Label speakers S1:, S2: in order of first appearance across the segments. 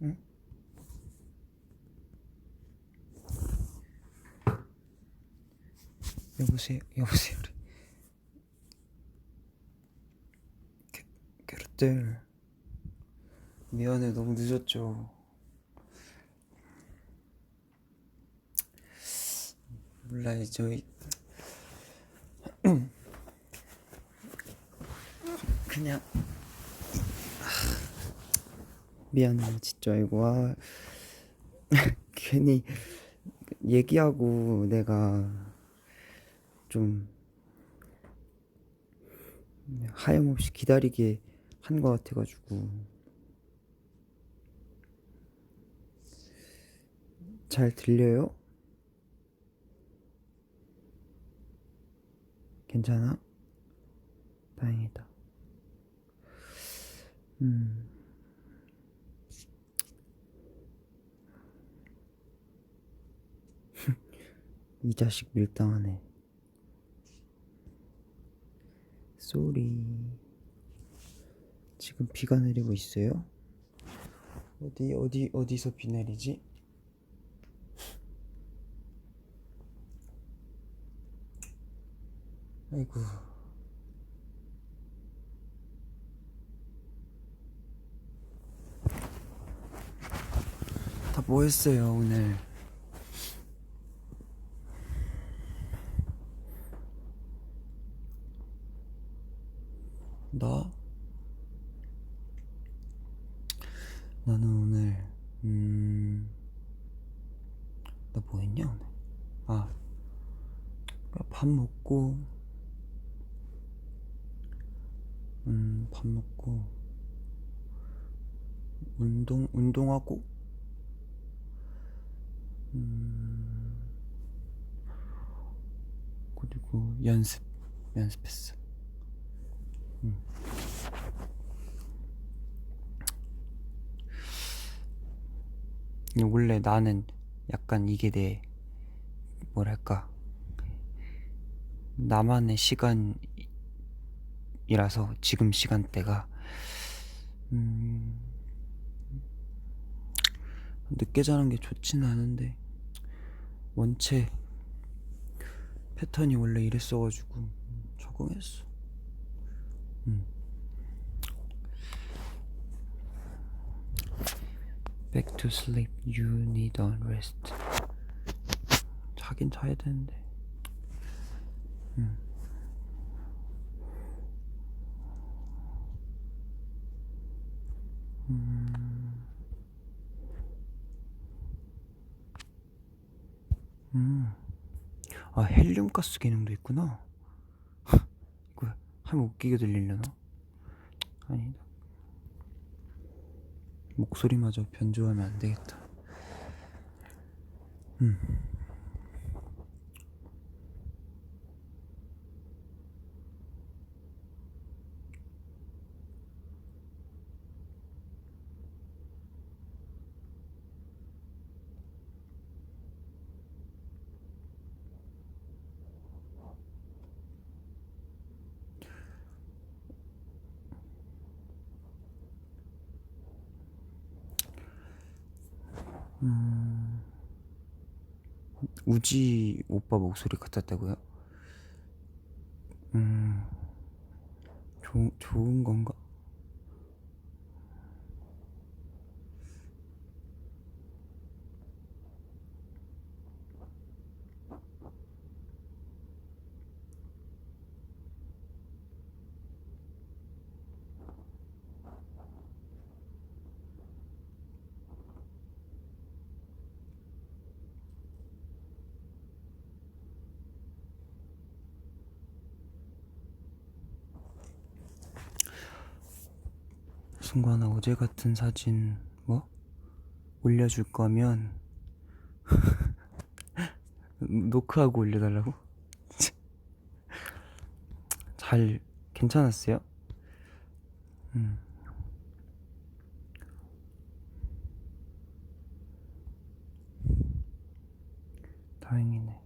S1: 응? 여보세요, 여보세요. 캐럿들, 미안해, 너무 늦었죠. 몰라요, 저희 그냥 미안해, 진짜. 이거 괜히 얘기하고 내가 좀 하염없이 기다리게 한 것 같아가지고. 잘 들려요? 괜찮아? 다행이다. 이 자식 밀당하네. 쏘리. 지금 비가 내리고 있어요? 어디서 비 내리지? 아이고. 다 뭐 했어요, 오늘? 나? 나는 오늘, 나 뭐 했냐, 오늘? 밥 먹고, 밥 먹고, 운동하고, 그리고 연습했어. 원래 나는 약간 이게 뭐랄까, 나만의 시간이라서 지금 시간대가, 늦게 자는 게 좋진 않은데, 원체 패턴이 원래 이랬어가지고 적응했어. Back to sleep. You need a rest. 자긴 자야 되는데. 헬륨 가스 기능도 있구나. 이거 하면 웃기게 들리려나? 아니다. 목소리마저 변조하면 안 되겠다. 우지 오빠 목소리 같았다고요? 좋은 건가? 승관아, 어제 같은 사진 올려줄 거면 노크하고 올려달라고? 잘 괜찮았어요? 다행이네.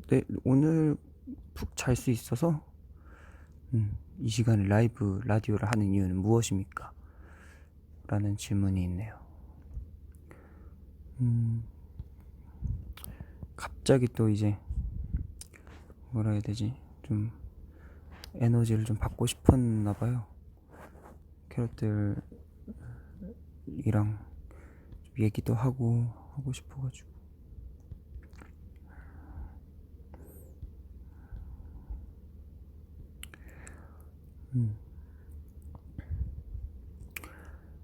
S1: 네, 오늘 푹 잘 수 있어서 이 시간에 라이브 라디오를 하는 이유는 무엇입니까? 라는 질문이 있네요. 갑자기 또 이제 뭐라 해야 되지? 좀 에너지를 좀 받고 싶었나 봐요. 캐럿들이랑 얘기도 하고 싶어가지고.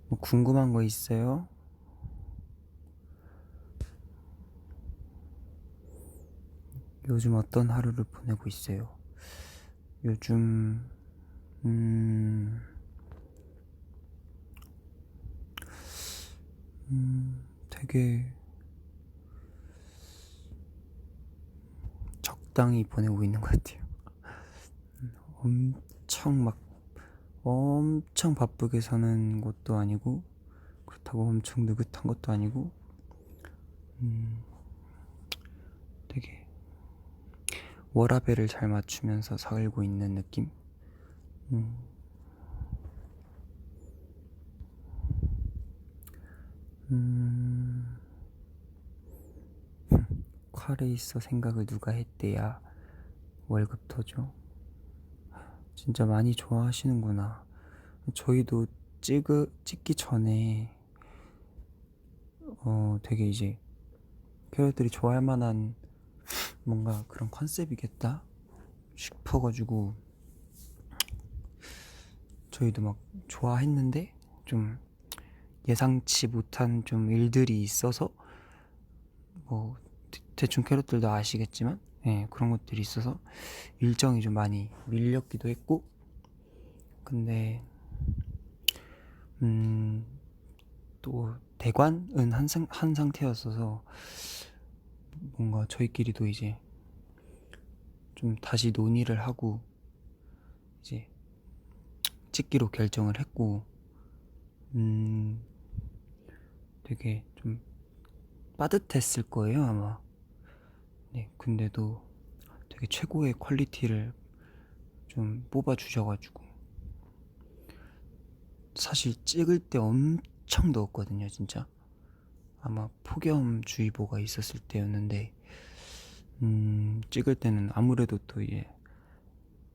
S1: 뭐 궁금한 거 있어요? 요즘 어떤 하루를 보내고 있어요? 요즘 되게 적당히 보내고 있는 것 같아요. 엄청 바쁘게 사는 것도 아니고, 그렇다고 엄청 느긋한 것도 아니고, 되게 워라밸을 잘 맞추면서 살고 있는 느낌? 칼에 있어 생각을 누가 했대야 월급 터져. 진짜 많이 좋아하시는구나. 저희도 찍기 전에 되게 이제 캐럿들이 좋아할 만한 뭔가 그런 컨셉이겠다 싶어가지고 저희도 막 좋아했는데, 좀 예상치 못한 좀 일들이 있어서, 뭐 대충 캐럿들도 아시겠지만, 그런 것들이 있어서 일정이 좀 많이 밀렸기도 했고, 근데 또 대관은 한 상태였어서 뭔가 저희끼리도 이제 좀 다시 논의를 하고 이제 찍기로 결정을 했고, 되게 좀 빠듯했을 거예요 아마. 네, 근데도 되게 최고의 퀄리티를 좀 뽑아 주셔가지고, 사실 찍을 때 엄청 더웠거든요 진짜. 아마 폭염주의보가 있었을 때였는데, 찍을 때는 아무래도 또 이게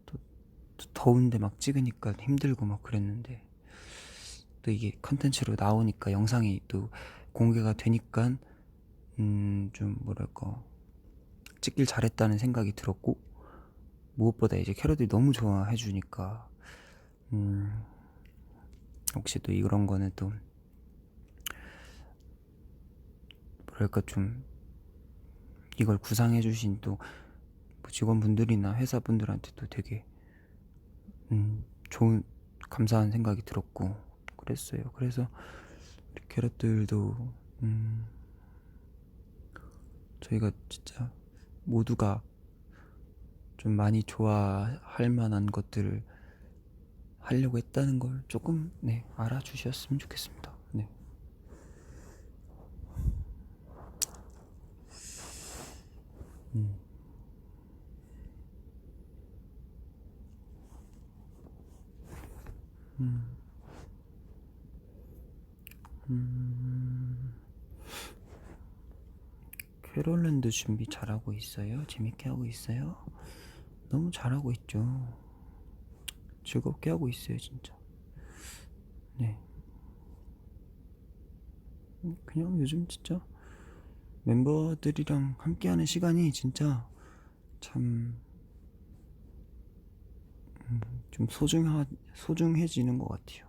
S1: 또 더운데 막 찍으니까 힘들고 막 그랬는데, 또 이게 컨텐츠로 나오니까, 영상이 또 공개가 되니까 좀 뭐랄까 찍길 잘했다는 생각이 들었고, 무엇보다 이제 캐럿들이 너무 좋아해 주니까 혹시 또 이런 거는 또 뭐랄까 좀 이걸 구상해 주신 또 직원분들이나 회사분들한테도 되게 좋은 감사한 생각이 들었고 그랬어요. 그래서 우리 캐럿들도 저희가 진짜 모두가 좀 많이 좋아할 만한 것들을 하려고 했다는 걸 조금 알아주셨으면 좋겠습니다. 네. 캐롤랜드 준비 잘하고 있어요? 재밌게 하고 있어요? 너무 잘하고 있죠. 즐겁게 하고 있어요 진짜. 네. 그냥 요즘 진짜 멤버들이랑 함께하는 시간이 진짜 참 좀 소중해지는 것 같아요.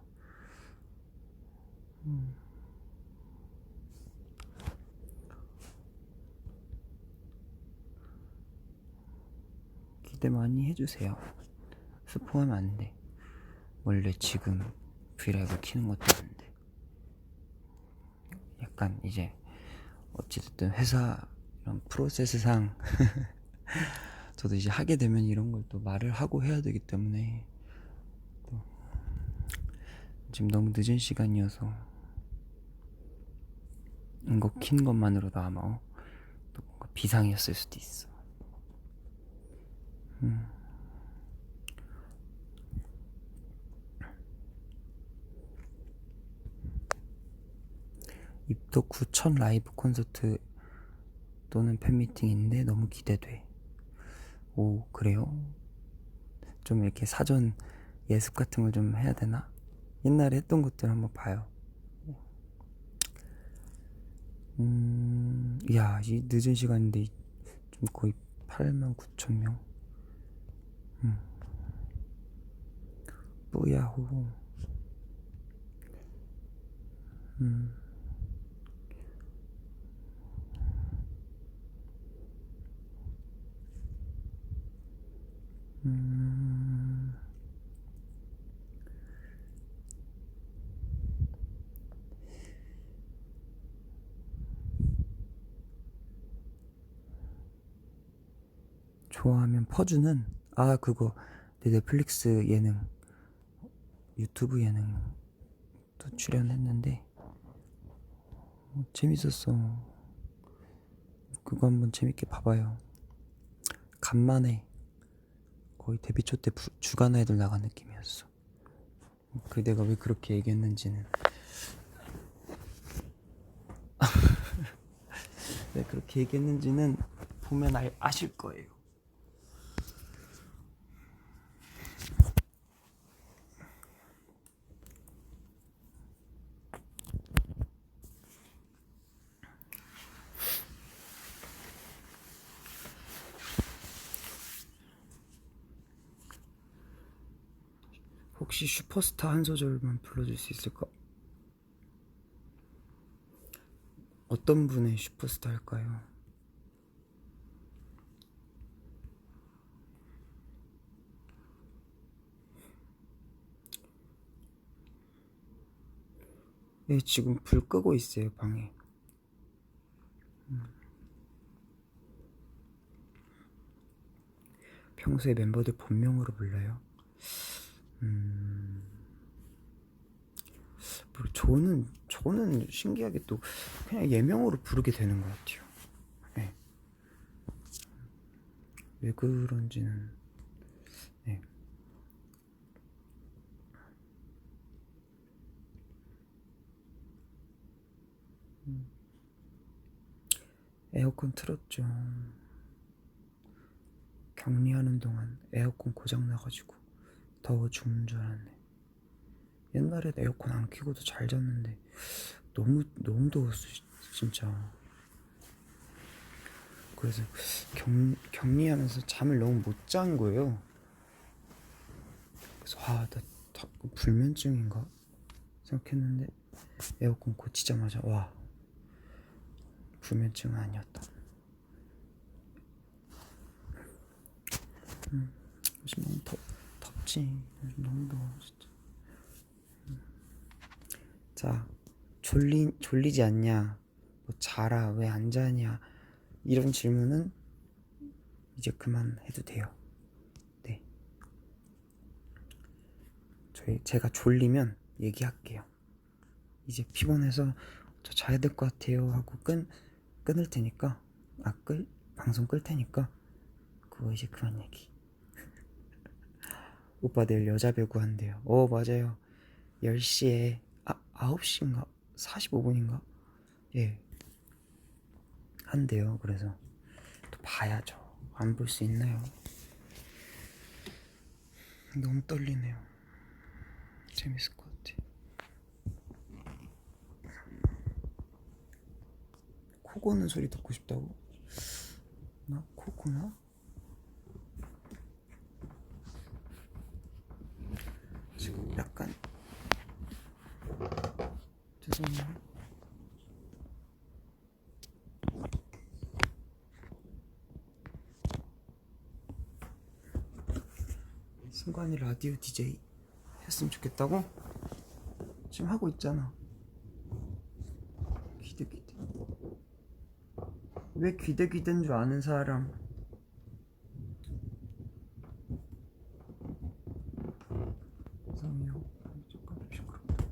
S1: 기대 많이 해주세요. 스포하면 안 돼. 원래 지금 브이라이브 키는 것도 안 돼. 약간 이제 어찌됐든 회사 이런 프로세스상 저도 이제 하게 되면 이런 걸 또 말을 하고 해야 되기 때문에, 또 지금 너무 늦은 시간이어서 이거 킨 것만으로도 아마 또 뭔가 비상이었을 수도 있어. 입덕 후 첫 라이브 콘서트 또는 팬미팅인데 너무 기대돼. 오, 그래요? 좀 이렇게 사전 예습 같은 걸 좀 해야 되나? 옛날에 했던 것들 한번 봐요. 야, 이 늦은 시간인데 좀 거의 8만 9천 명. 뿌야호. 음, 음, 좋아하면 퍼주는, 아, 그거 내 넷플릭스 예능, 유튜브 예능 또 출연했는데 재밌었어. 그거 한번 재밌게 봐봐요. 간만에 거의 데뷔 초 때 주간 아이돌 나간 느낌이었어. 그 내가 왜 그렇게 얘기했는지는 왜 그렇게 얘기했는지는 보면 아실 거예요. 혹시 슈퍼스타 한 소절만 불러줄 수 있을까? 어떤 분의 슈퍼스타일까요? 예, 지금 불 끄고 있어요, 방에. 평소에 멤버들 본명으로 불러요? 저는 신기하게 또 그냥 예명으로 부르게 되는 것 같아요. 네. 왜 그런지는. 네. 에어컨 틀었죠. 격리하는 동안 에어컨 고장 나가지고 더워 죽는 줄 알았네. 옛날에 에어컨 안 켜고도 잘 잤는데 너무 더웠어 진짜. 그래서 격리하면서 잠을 너무 못 잔 거예요. 그래서 나 불면증인가 생각했는데 에어컨 고치자마자 와, 불면증은 아니었다. 요즘 너무 덥지. 요즘 너무 더워 진짜. 자, 졸리지 않냐, 뭐 자라, 왜 안 자냐, 이런 질문은 이제 그만 해도 돼요. 네, 제가 졸리면 얘기할게요. 이제 피곤해서 저 자야 될 것 같아요 하고 끊을 테니까, 방송 끌 테니까 그거 이제 그만 얘기. 오빠 내일 여자 배구 한대요. 맞아요. 10시에 9시인가 45분인가 예 한대요. 그래서 또 봐야죠. 안 볼 수 있나요? 너무 떨리네요. 재밌을 것 같아. 코 고는 소리 듣고 싶다고? 나 코 고나? 지금 약간 죄송해요. 승관이 라디오 DJ 했으면 좋겠다고? 지금 하고 있잖아. 기대. 왜 기대인 줄 아는 사람? 죄송해요. 조금 시끄럽다.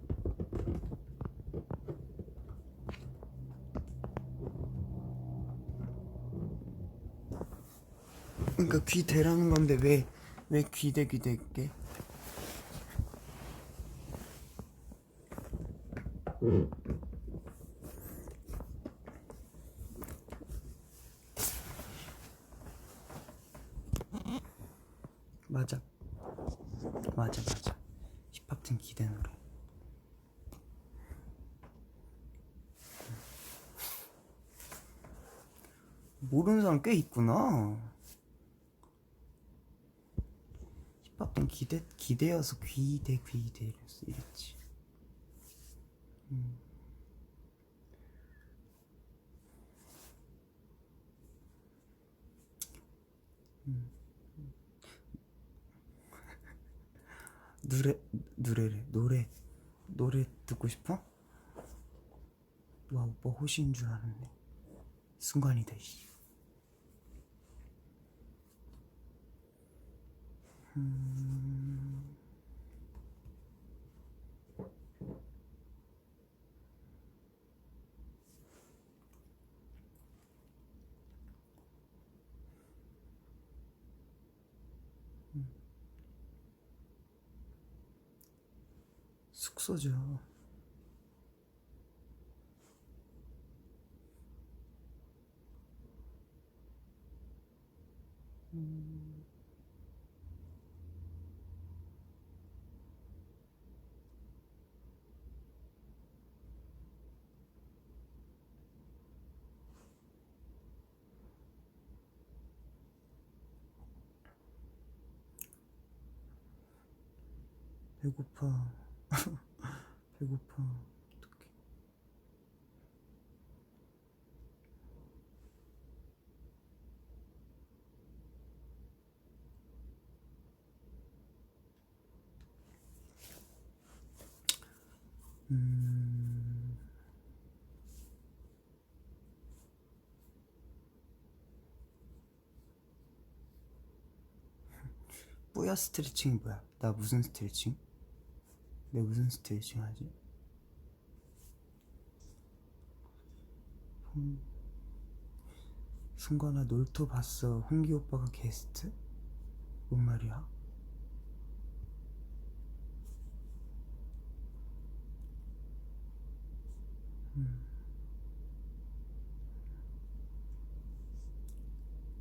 S1: 그러니까 귀 대라는 건데 왜 귀대게? 맞아, 맞아, 맞아. 힙합 등 기대 노래. 모르는 사람 꽤 있구나. 힙합 등 기대여서 귀대 이랬지. 노래 노래래 노래 듣고 싶어? 와, 오빠 호시인 줄 알았네. 순간이다. 씨. 숙소죠. 배고파. 배고파. 어떡해. 뿌야 스트레칭이 뭐야? 나 무슨 스트레칭? 내 무슨 스트레칭 하지? 승관아, 놀토 봤어. 홍기 오빠가 게스트? 뭔 말이야?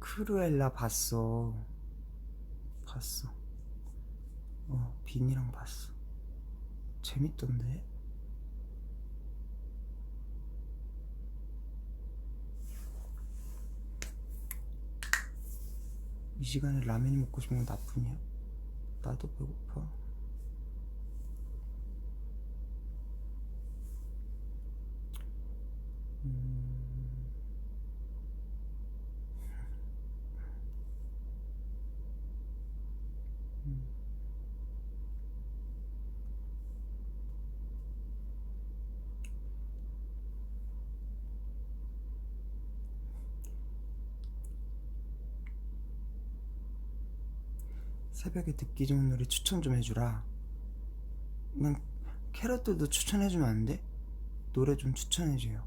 S1: 크루엘라 봤어. 봤어. 빈이랑 봤어. 재밌던데? 이 시간에 라면이 먹고 싶은 건 나뿐이야? 나도 배고파. 새벽에 듣기 좋은 노래 추천 좀 해주라. 난 캐럿들도 추천해주면 안 돼? 노래 좀 추천해줘요.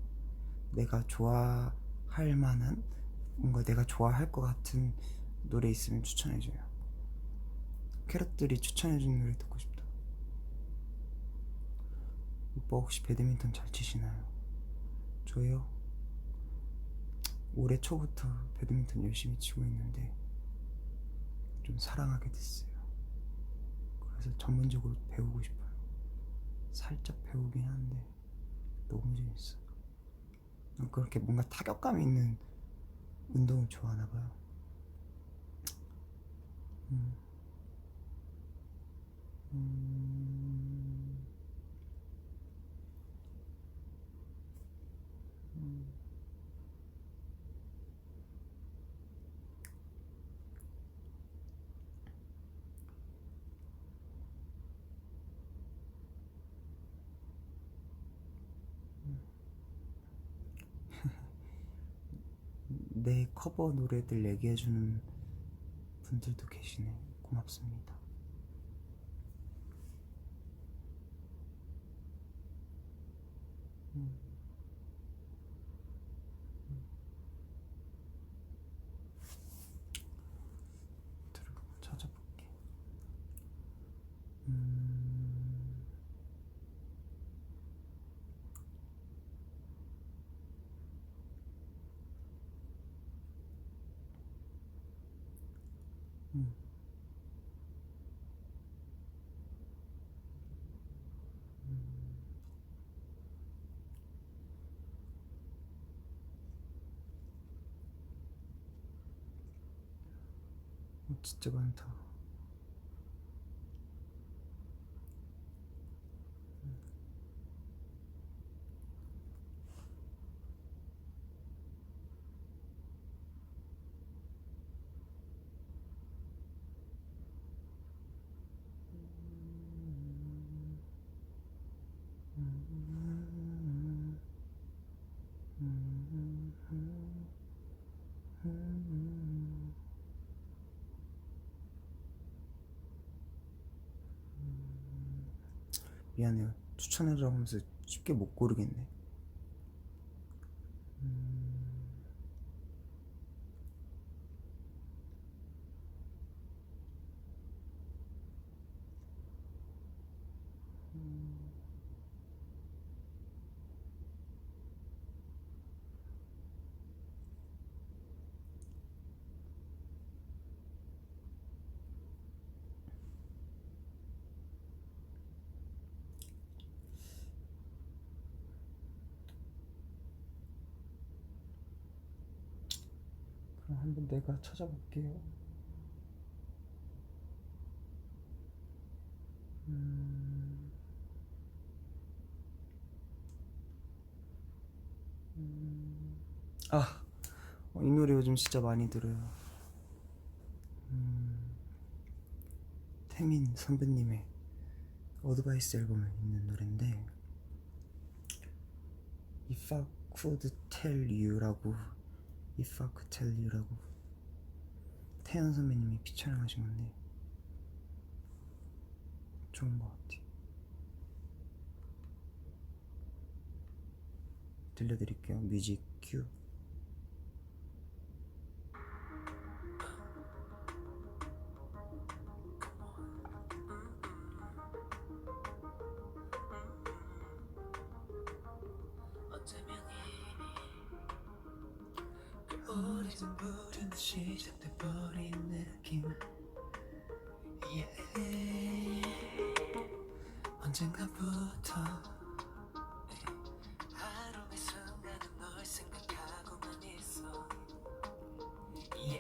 S1: 내가 좋아할 만한, 뭔가 내가 좋아할 것 같은 노래 있으면 추천해줘요. 캐럿들이 추천해주는 노래 듣고 싶다. 오빠 혹시 배드민턴 잘 치시나요? 저요? 올해 초부터 배드민턴 열심히 치고 있는데 좀 사랑하게 됐어요. 그래서 전문적으로 배우고 싶어요. 살짝 배우긴 한데 너무 재밌어. 그렇게 뭔가 타격감 있는 운동을 좋아하나 봐요. 내 커버 노래들 얘기해주는 분들도 계시네. 고맙습니다. 들어가 찾아볼게. 진짜 많다. 미안해요. 추천해주라고 하면서 쉽게 못 고르겠네. 그럼 한번 내가 찾아볼게요. 이 노래 요즘 진짜 많이 들어요. 태민 선배님의 어드바이스 앨범에 있는 노래인데 If I Could Tell You라고 If I Could Tell You라고 태연 선배님이 피처링 하신 건데 좋은 것 같아. 들려드릴게요. 뮤직 큐. 오래전 부르는 시작돼버린 느낌 언젠가부터 하루의 순간은 널 생각하고만 있어 이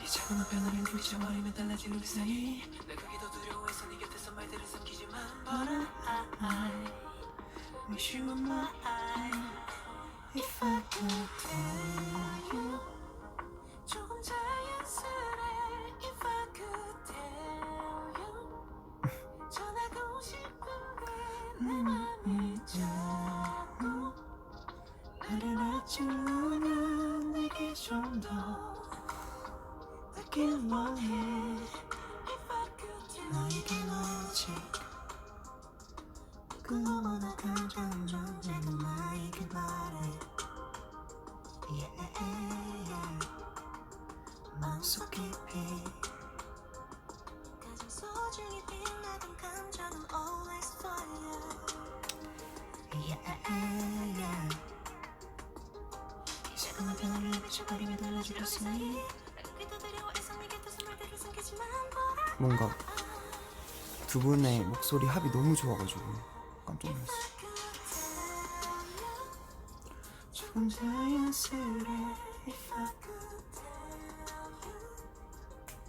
S1: 작은 변화를 부딪혀버리면 달라질 우리 사이 내 그게 더 두려워해서 네 곁에서 말들을 삼키지만 But I wish you were mine If I could tell you 조금 자연스레 If I could tell you 전하고 싶은데 내 맘이 자꾸 나를 아찔러면 내게 좀 더 닿길 원해 If I could tell 너에게 오직 그 너무나 감정을 전제는 나에게 말해 마음속 깊이 가장 소중히 빛나던 감정은 always for you 이 작은 변화를 비춰버리며 달라질 그 사이 뭔가 두 분의 목소리 합이 너무 좋아가지고 깜짝 놀랐어. 조금 자연스레 If I could tell you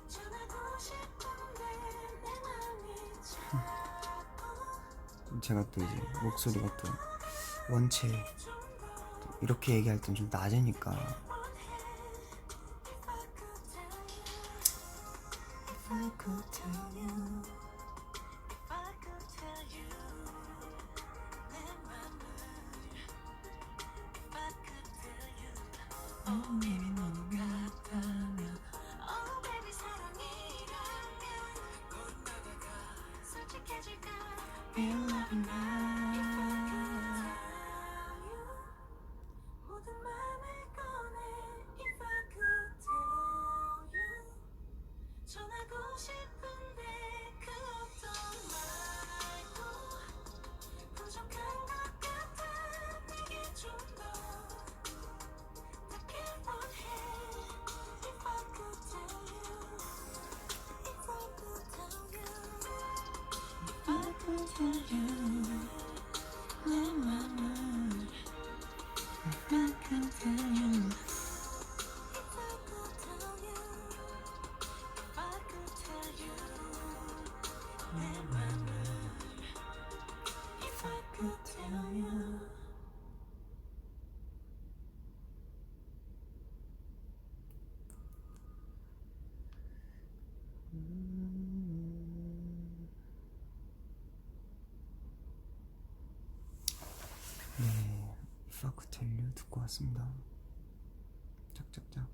S1: 전하고 싶은데 내 맘이 자꾸 제가 또 이제 목소리가 또 원체 이렇게 얘기할 땐 좀 낮으니까 If I could tell you baby 너는 같다면 Oh baby 사랑이라면 걷다가 솔직해질까 Real love now 모든 맘을 꺼내 If I could tell you 전하고 싶은데 그 어떤 말도 부족한 것 같아 내게 좀더 워크 텔류 듣고 왔습니다. 짝짝짝.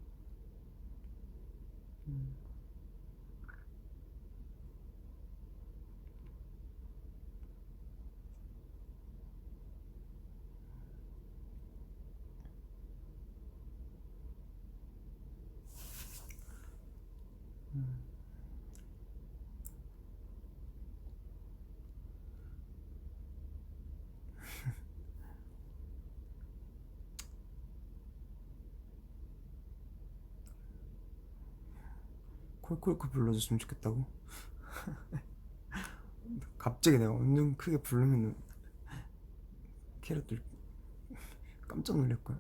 S1: 콜콜콜 불러줬으면 좋겠다고? 갑자기 내가 엄청 크게 부르면 캐럿들 깜짝 놀랄거야.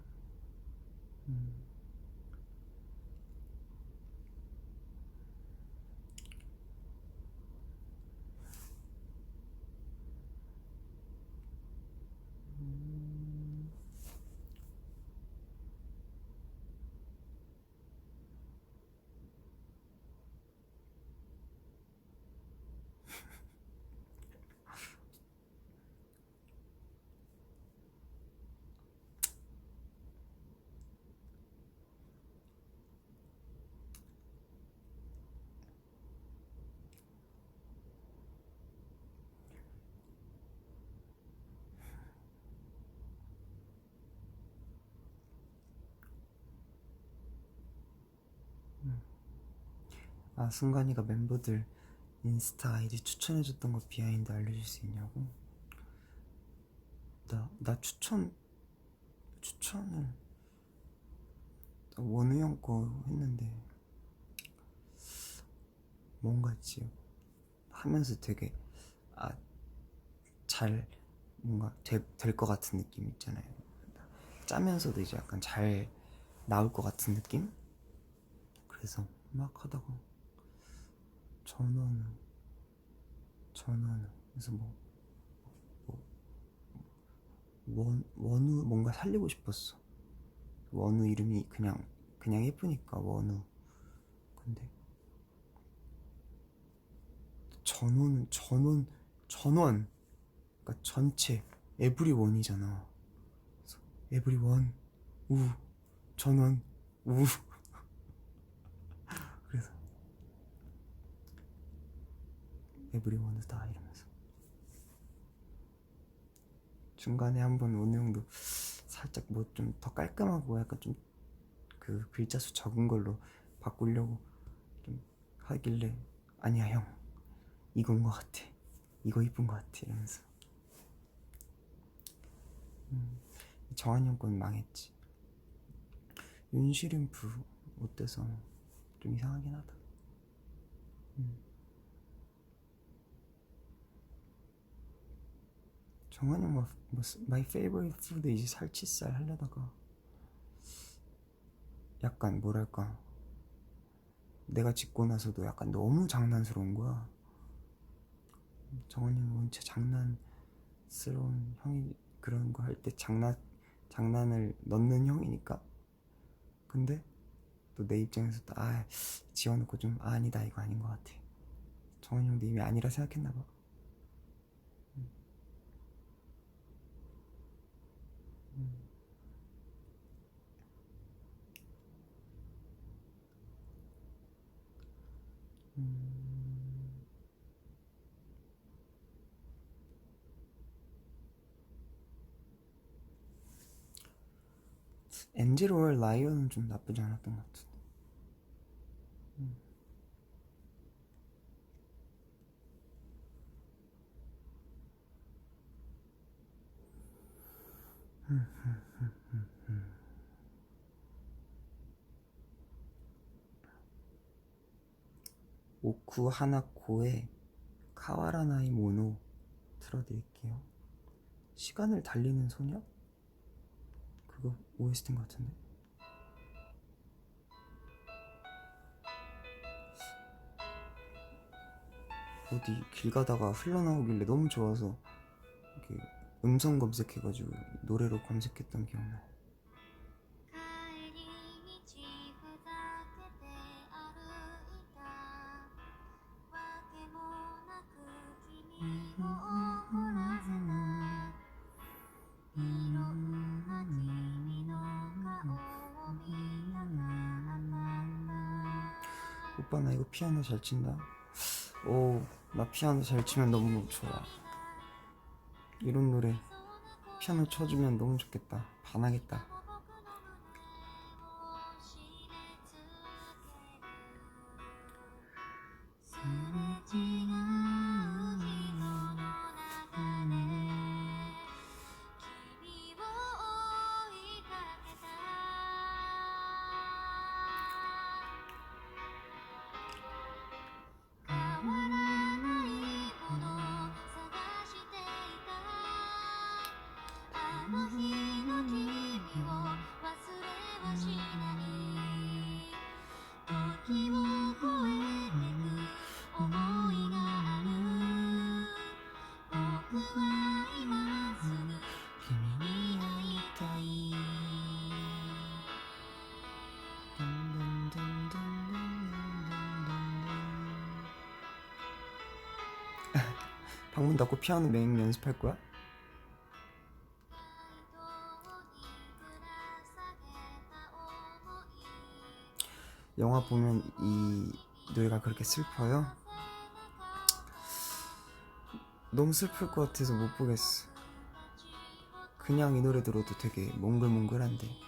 S1: 아, 승관이가 멤버들 인스타 아이디 추천해줬던 거 비하인드 알려줄 수 있냐고? 나 추천을 원우 형 거 했는데 뭔가 있지 하면서 되게 잘 뭔가 될 것 같은 느낌 있잖아요. 짜면서도 이제 약간 잘 나올 것 같은 느낌? 그래서 막 하다가 전원우 그래서 원우 뭔가 살리고 싶었어. 원우 이름이 그냥 예쁘니까 원우. 근데 전원 그러니까 전체 에브리원이잖아. 에브리원 우 전원 우 그래서 에브리원은 다 이러면서 중간에 한번 원우 형도 살짝 뭐 좀 더 깔끔하고 약간 좀 그 글자 수 적은 걸로 바꾸려고 좀 하길래 아니야 형 이건 것 같아 이거 이쁜 것 같아 이러면서 정한이 형 건 망했지. 윤시림프 어때서 좀 이상하긴 하다. 정한이 형 my favorite food 이제 살치살 하려다가 약간 뭐랄까 내가 짓고 나서도 약간 너무 장난스러운 거야. 정한이 형 원체 장난스러운 형이 그런 거 할 때 장난을 넣는 형이니까. 근데 또 내 입장에서 또 지워놓고 좀 아니다 이거 아닌 것 같아. 정한이 형도 이미 아니라 생각했나봐. 엔젤로의 라이언은 좀 나쁘지 않았던 것 같은데. 오쿠 하나코의 카와라나이 모노 틀어드릴게요. 시간을 달리는 소녀? 그거 OST인 것 같은데. 어디 길 가다가 흘러나오길래 너무 좋아서 이렇게 음성 검색해가지고 노래로 검색했던 기억나. 오빠 나 이거 피아노 잘 친다. 오, 나 피아노 잘 치면 너무 좋아. 이런 노래 피아노 쳐주면 너무 좋겠다. 반하겠다. 방문 닫고 피아노 매일 연습할 거야? 영화 보면 이 노래가 그렇게 슬퍼요? 너무 슬플 것 같아서 못 보겠어. 그냥 이 노래 들어도 되게 몽글몽글한데.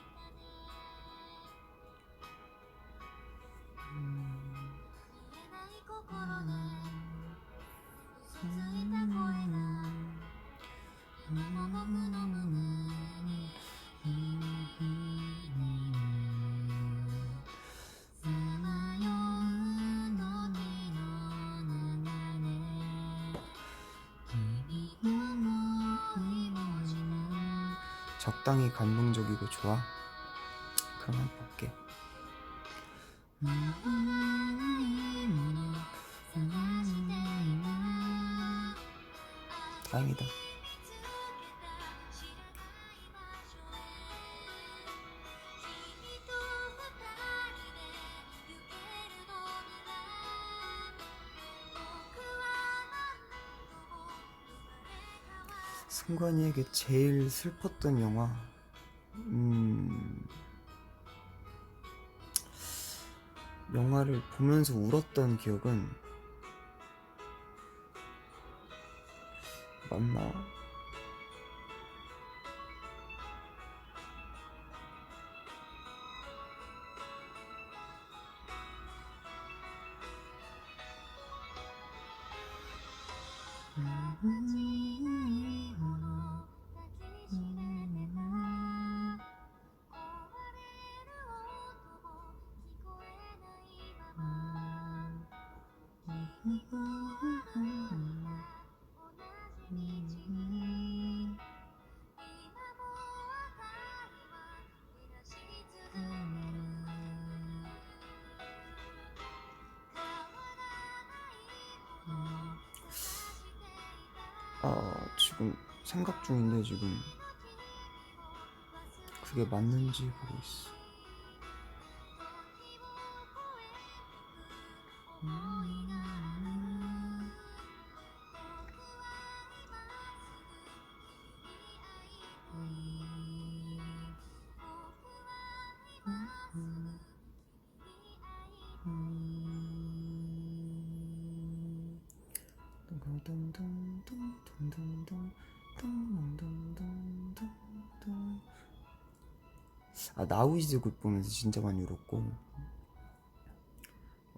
S1: 적당히 감동적이고 좋아? 그럼 한번 볼게. 다행이다. 승관이에게 제일 슬펐던 영화, 영화를 보면서 울었던 기억은 맞나? 지금 생각 중인데 지금 그게 맞는지 보고 있어. Now is good 보면서 진짜 많이 울었고,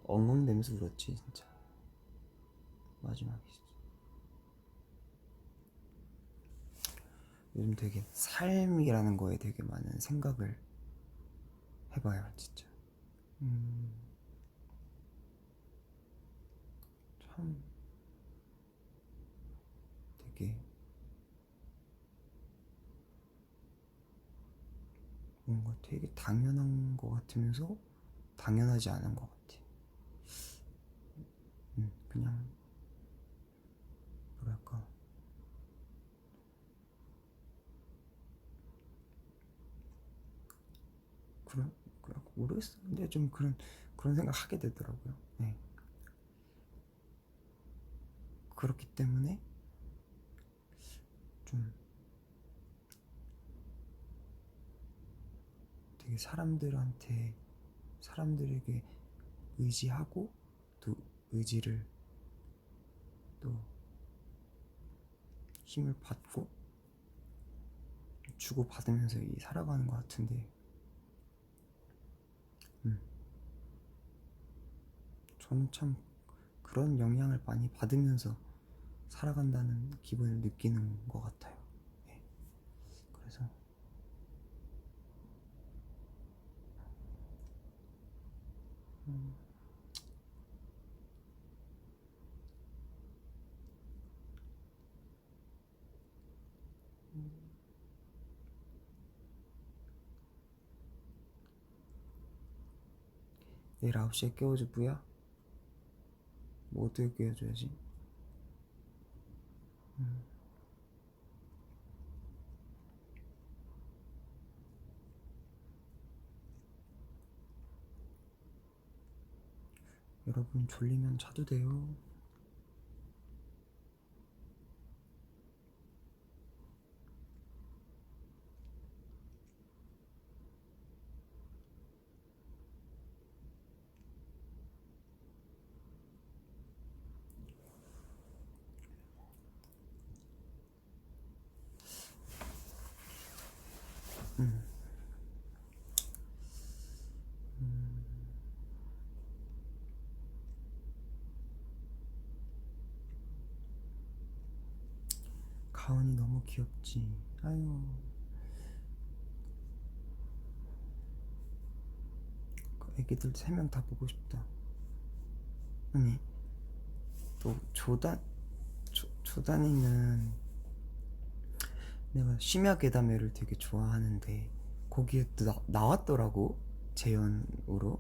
S1: 엉엉대면서 울었지 진짜. 마지막에 요즘 되게 삶이라는 거에 되게 많은 생각을 해봐요 진짜. 참 되게 뭔가 되게 당연한 것 같으면서 당연하지 않은 것 같아. 그냥 뭐랄까, 그런 모르겠어. 근데 좀 그런 생각 하게 되더라고요. 네. 그렇기 때문에 좀 되게 사람들에게 의지하고 또 의지를 또 힘을 받고 주고 받으면서 살아가는 것 같은데, 저는 참 그런 영향을 많이 받으면서 살아간다는 기분을 느끼는 것 같아요. 네. 그래서 내일 9시에 깨워줘. 뭐야? 뭐 어떻게 깨워줘야지? 여러분 졸리면 자도 돼요. 가은이 너무 귀엽지. 아유, 애기들 3명 다 보고 싶다. 아니, 또 조단이는 내가 심야괴담회를 되게 좋아하는데 거기에 또 나왔더라고. 재연으로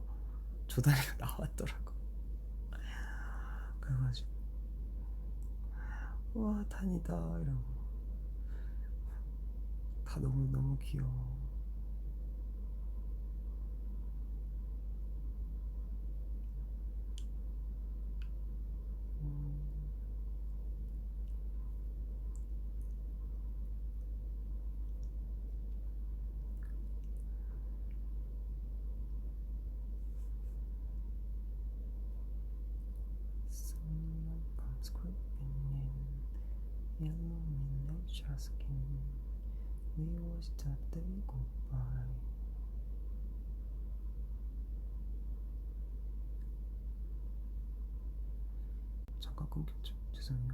S1: 조단이가 나왔더라고. 그래가지고 우와 단이다 이러고 다 너무 귀여워. Sunlight comes creeping in, illuminates your skin. We watch the day go by. 잠깐 끊겼죠. 죄송해요.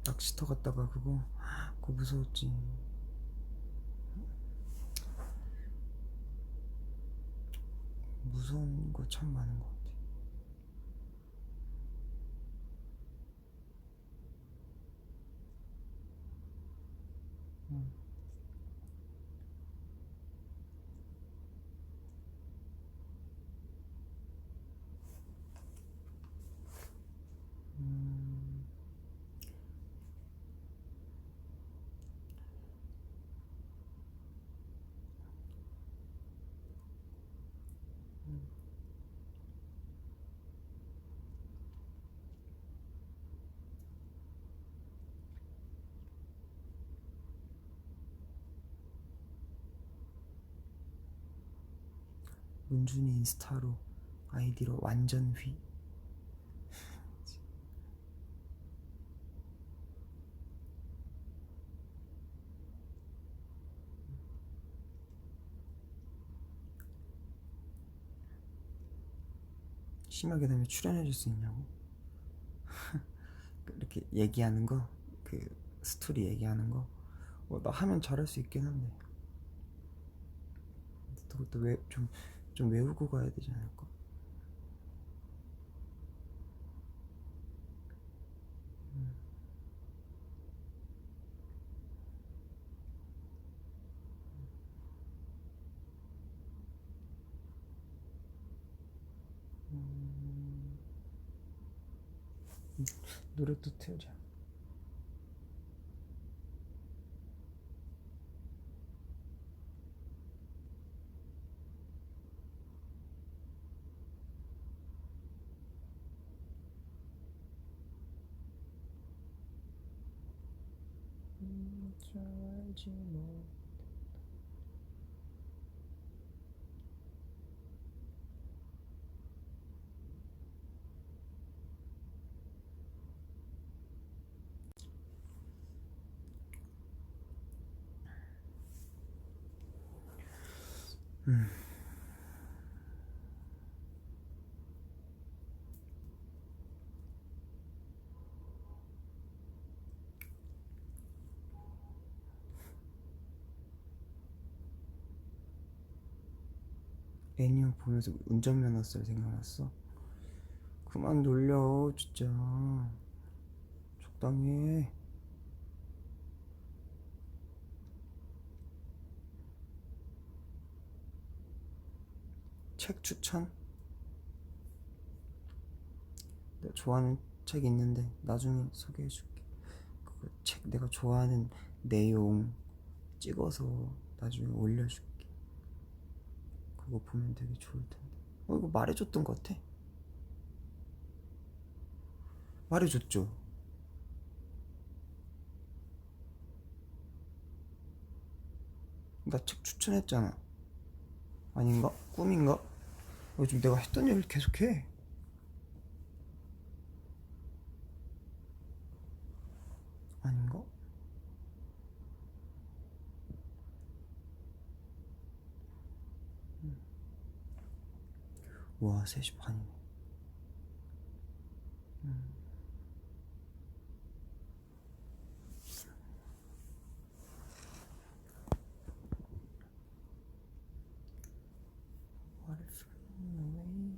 S1: 낚시터 갔다가 그거 무서웠지. 무서운 거 참 많은 것 같아. 음. 음. 문준이 인스타로 아이디로 완전 휘. 심하게 되면 출연해줄 수 있냐고. 이렇게 얘기하는 거, 그 스토리 얘기하는 거, 나 하면 잘할 수 있긴 한데 그것도 좀 외우고 가야 되지 않을까? 노래 또 틀자. 잘 알지 뭐. 애니어 보면서 운전면허 쓸 생각났어? 그만 놀려 진짜. 적당히 해. 책 추천? 내가 좋아하는 책 있는데 나중에 소개해줄게. 그거 책 내가 좋아하는 내용 찍어서 나중에 올려줄게. 그거 보면 되게 좋을 텐데. 이거 말해줬던 것 같아. 말해줬죠? 나 책 추천했잖아. 아닌가? 꿈인가? 요즘 내가 했던 얘기를 계속해. 아닌가? 와 3시 반이네. What if away?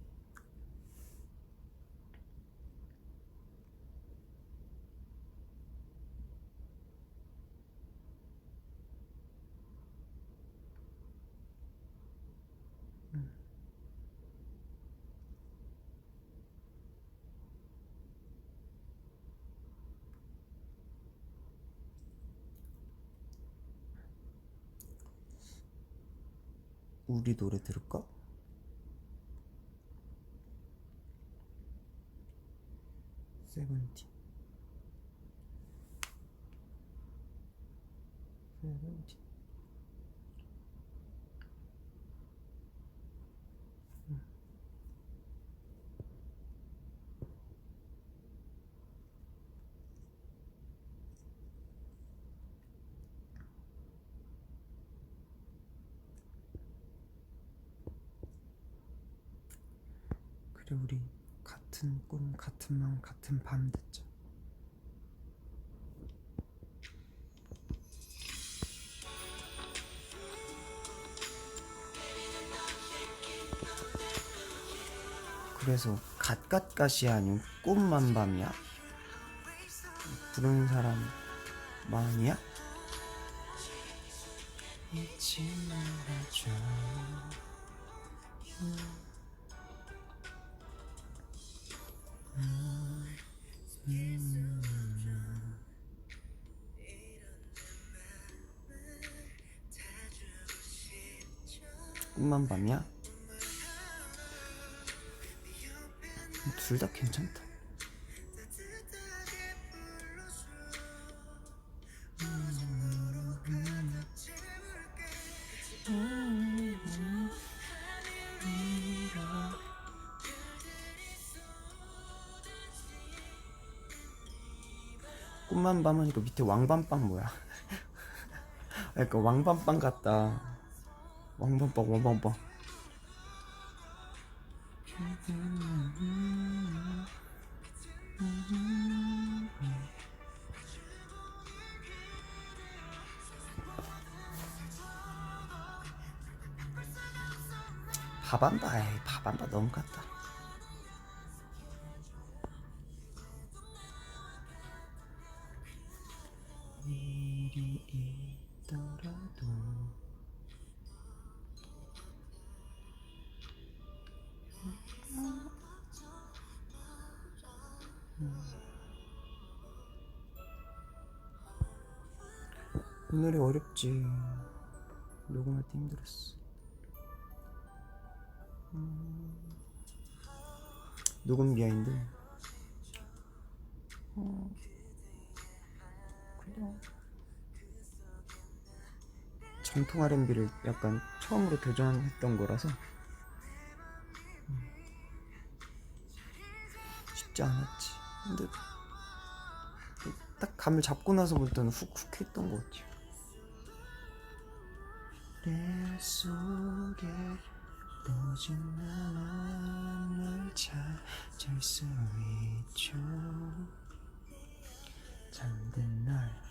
S1: 우리 노래 들을까? 세븐틴. 세븐틴. 그래 우리 같은 꿈 같은 마음 같은 밤 듣자. 그래서 갓갓갓이야 아니면 꿈만 밤이야? 부르는 사람 마음이야? 잊지 말아줘. 꿈만 밤이야? 둘 다 괜찮다. 꿈만 밤은 이거 밑에 왕밤빵 뭐야? 그러니까 왕밤빵 같다. 왕밤빵 왕밤빵. 밥한다. 에이 밥한다 너무 같다. 일이 있더라도 이 노래 어렵지. 녹음할 때 힘들었어. 녹음 비하인드. 그냥 정통 R&B를 약간 처음으로 도전했던 거라서 쉽지 않았지. 근데 딱 감을 잡고 나서부터는 훅훅 했던 것 같아요. 내 속에 오직 나만 널 찾을 수 있죠. 잠든 날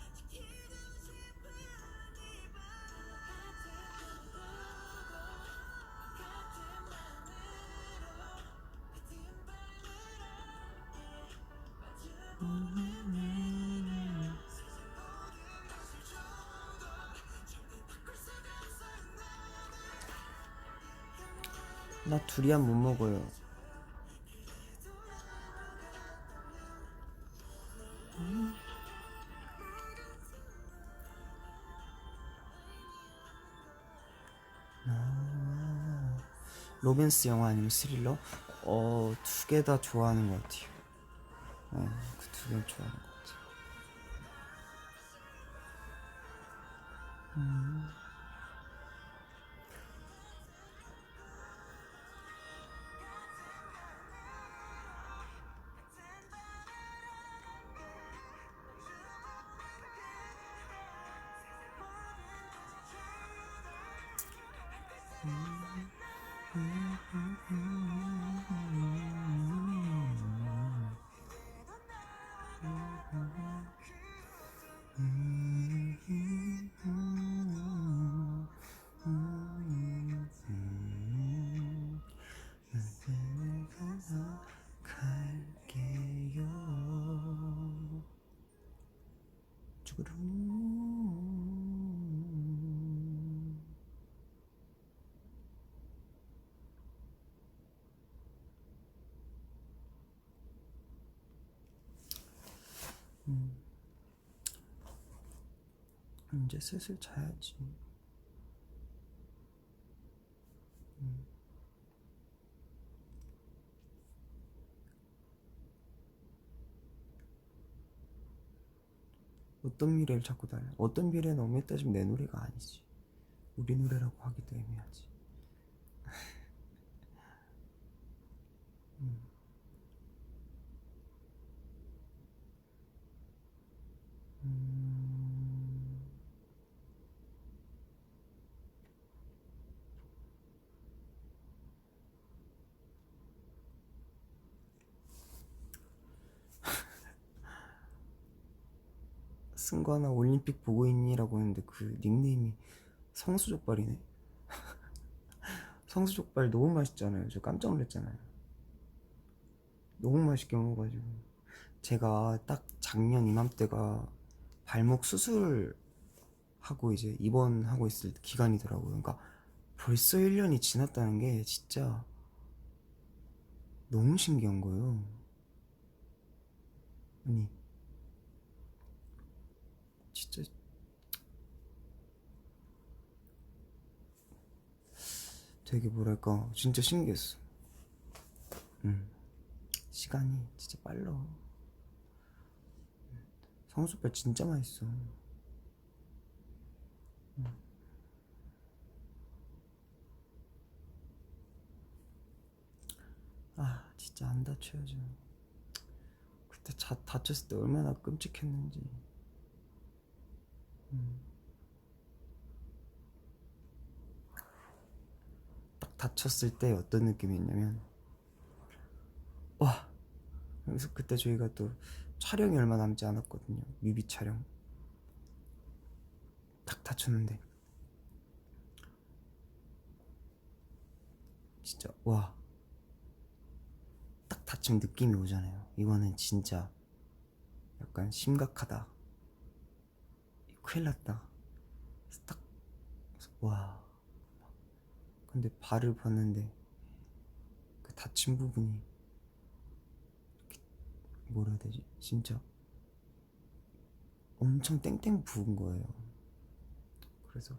S1: 나 두리안 못 먹어요. 로맨스 영화 아니면 스릴러? 두 개 다 좋아하는 것 같아요. 네, 그 두 개 좋아하는 것 같아요. 갈게요. 이제 슬슬 자야지. 어떤 미래를 자꾸 달래? 어떤 미래는 엄밀히 따지면 내 노래가 아니지. 우리 노래라고 하기도 애매하지. 승관아 올림픽 보고 있니?라고 했는데 그 닉네임이 성수족발이네. 성수족발 너무 맛있잖아요. 저 깜짝 놀랐잖아요. 너무 맛있게 먹어가지고 제가 딱 작년 이맘때가 발목 수술을 하고 이제 입원하고 있을 기간이더라고요. 그러니까 벌써 1년이 지났다는 게 진짜 너무 신기한 거예요. 아니 진짜 되게 뭐랄까 진짜 신기했어. 시간이 진짜 빨라. 성수발 진짜 맛있어. 아 진짜 안 다쳐야죠. 그때 다쳤을 때 얼마나 끔찍했는지. 딱 다쳤을 때 어떤 느낌이었냐면 와. 그래서 그때 저희가 또 촬영이 얼마 남지 않았거든요. 뮤비 촬영. 딱 다쳤는데 진짜 와. 딱 다치면 느낌이 오잖아요. 이거는 진짜 약간 심각하다. 큰일 났다. 딱 와. 근데 발을 봤는데 그 다친 부분이 뭐라 해야 되지? 진짜 엄청 땡땡 부은 거예요. 그래서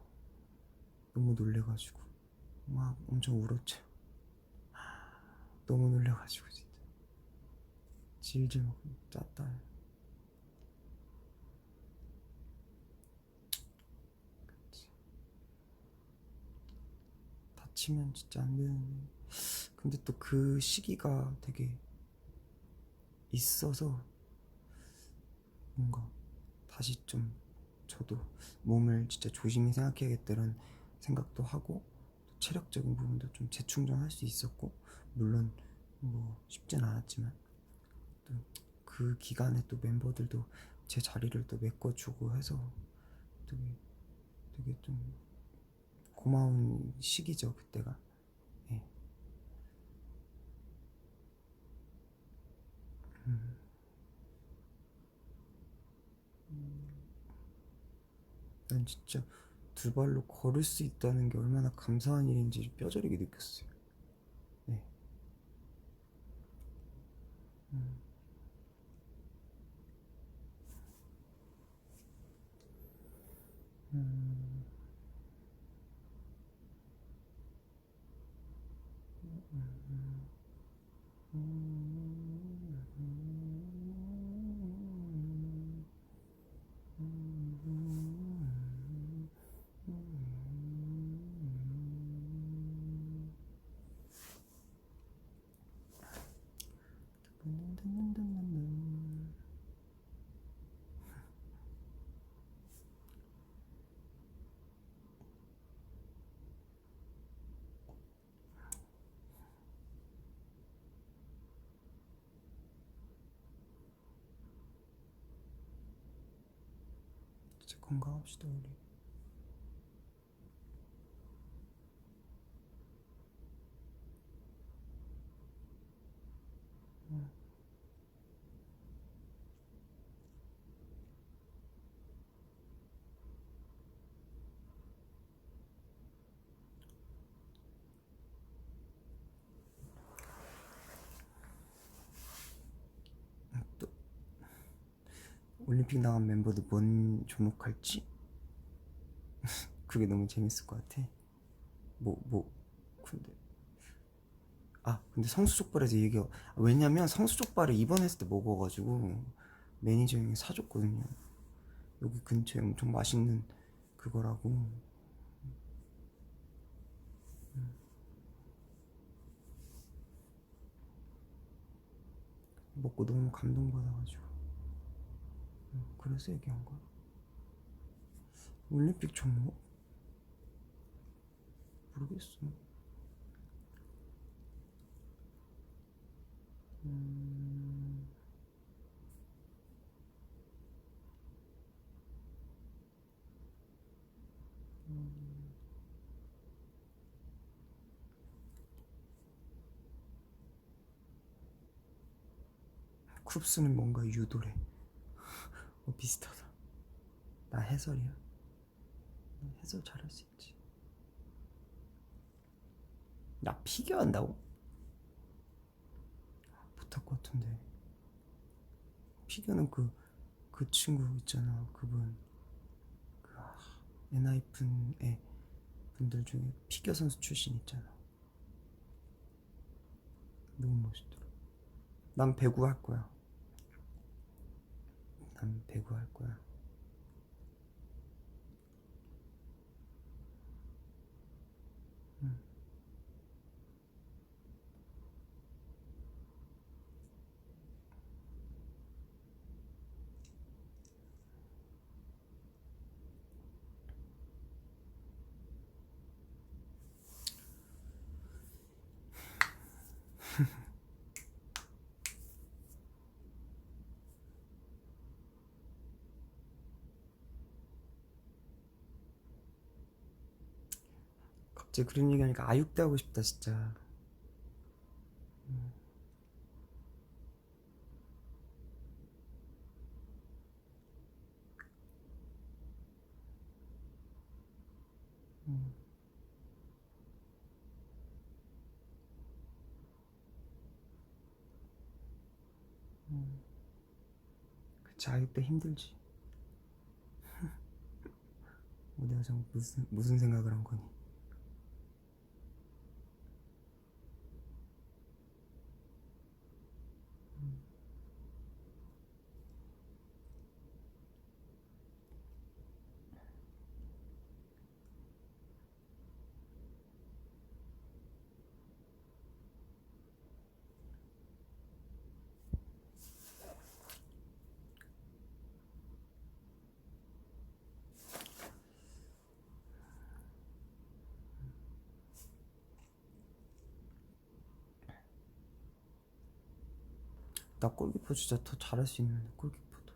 S1: 너무 놀래가지고 막 엄청 울었죠. 너무 놀래가지고 진짜 질질 막 짰다. 다치면 진짜 안 되는데. 근데 또 그 시기가 되게 있어서 뭔가 다시 좀 저도 몸을 진짜 조심히 생각해야겠다는 생각도 하고 체력적인 부분도 좀 재충전할 수 있었고, 물론 뭐 쉽진 않았지만 또 그 기간에 또 멤버들도 제 자리를 또 메꿔주고 해서 되게 좀 고마운 시기죠 그때가. 예. 난 진짜 두 발로 걸을 수 있다는 게 얼마나 감사한 일인지 뼈저리게 느꼈어요. 네. 진짜 건강합시다 우리. 또 올림픽 나간 멤버들 뭔 종목할지 그게 너무 재밌을 것 같아. 근데 근데 성수족발에서 얘기가, 왜냐면 성수족발을 입원했을 때 먹어가지고 매니저 형이 사줬거든요. 여기 근처에 엄청 맛있는 그거라고. 먹고 너무 감동받아가지고 그래서 얘기한 거야. 올림픽 종목? 모르겠어. 쿱스는 뭔가 유도래. 비슷하다. 나 해설이야. 나 해설 잘할 수 있지. 나 피겨 한다고? 못할 것 같은데. 피겨는 그 친구 있잖아. 그분. 엔하이픈의 분들 중에 피겨 선수 출신 있잖아. 너무 멋있더라. 난 배구 할 거야. 난 배구 할 거야. 갑자기 그런 얘기하니까 아육대 하고 싶다 진짜. 그치, 아육대 힘들지. 내가 참 무슨 생각을 한 거니. 나 골키퍼 진짜 더 잘할 수 있는데 골키퍼도.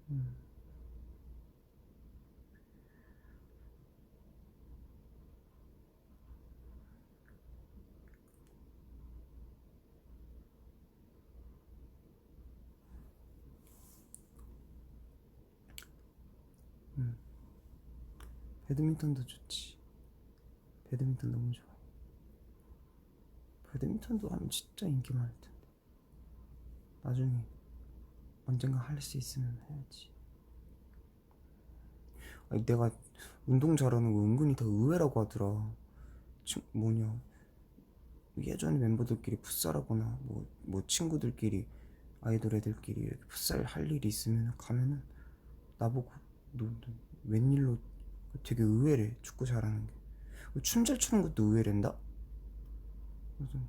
S1: 음. 음. 배드민턴도 좋지. 배드민턴 너무 좋아. 배드민턴도 하면 진짜 인기 많을 텐데. 나중에 언젠가 할 수 있으면 해야지. 아니, 내가 운동 잘하는 거 은근히 더 의외라고 하더라. 뭐냐, 예전에 멤버들끼리 풋살하거나 뭐 친구들끼리 아이돌 애들끼리 이렇게 풋살 할 일이 있으면 가면은 나보고 너 웬일로 되게 의외래. 축구 잘하는 게. 춤 잘 추는 것도 의외랜다. 그래서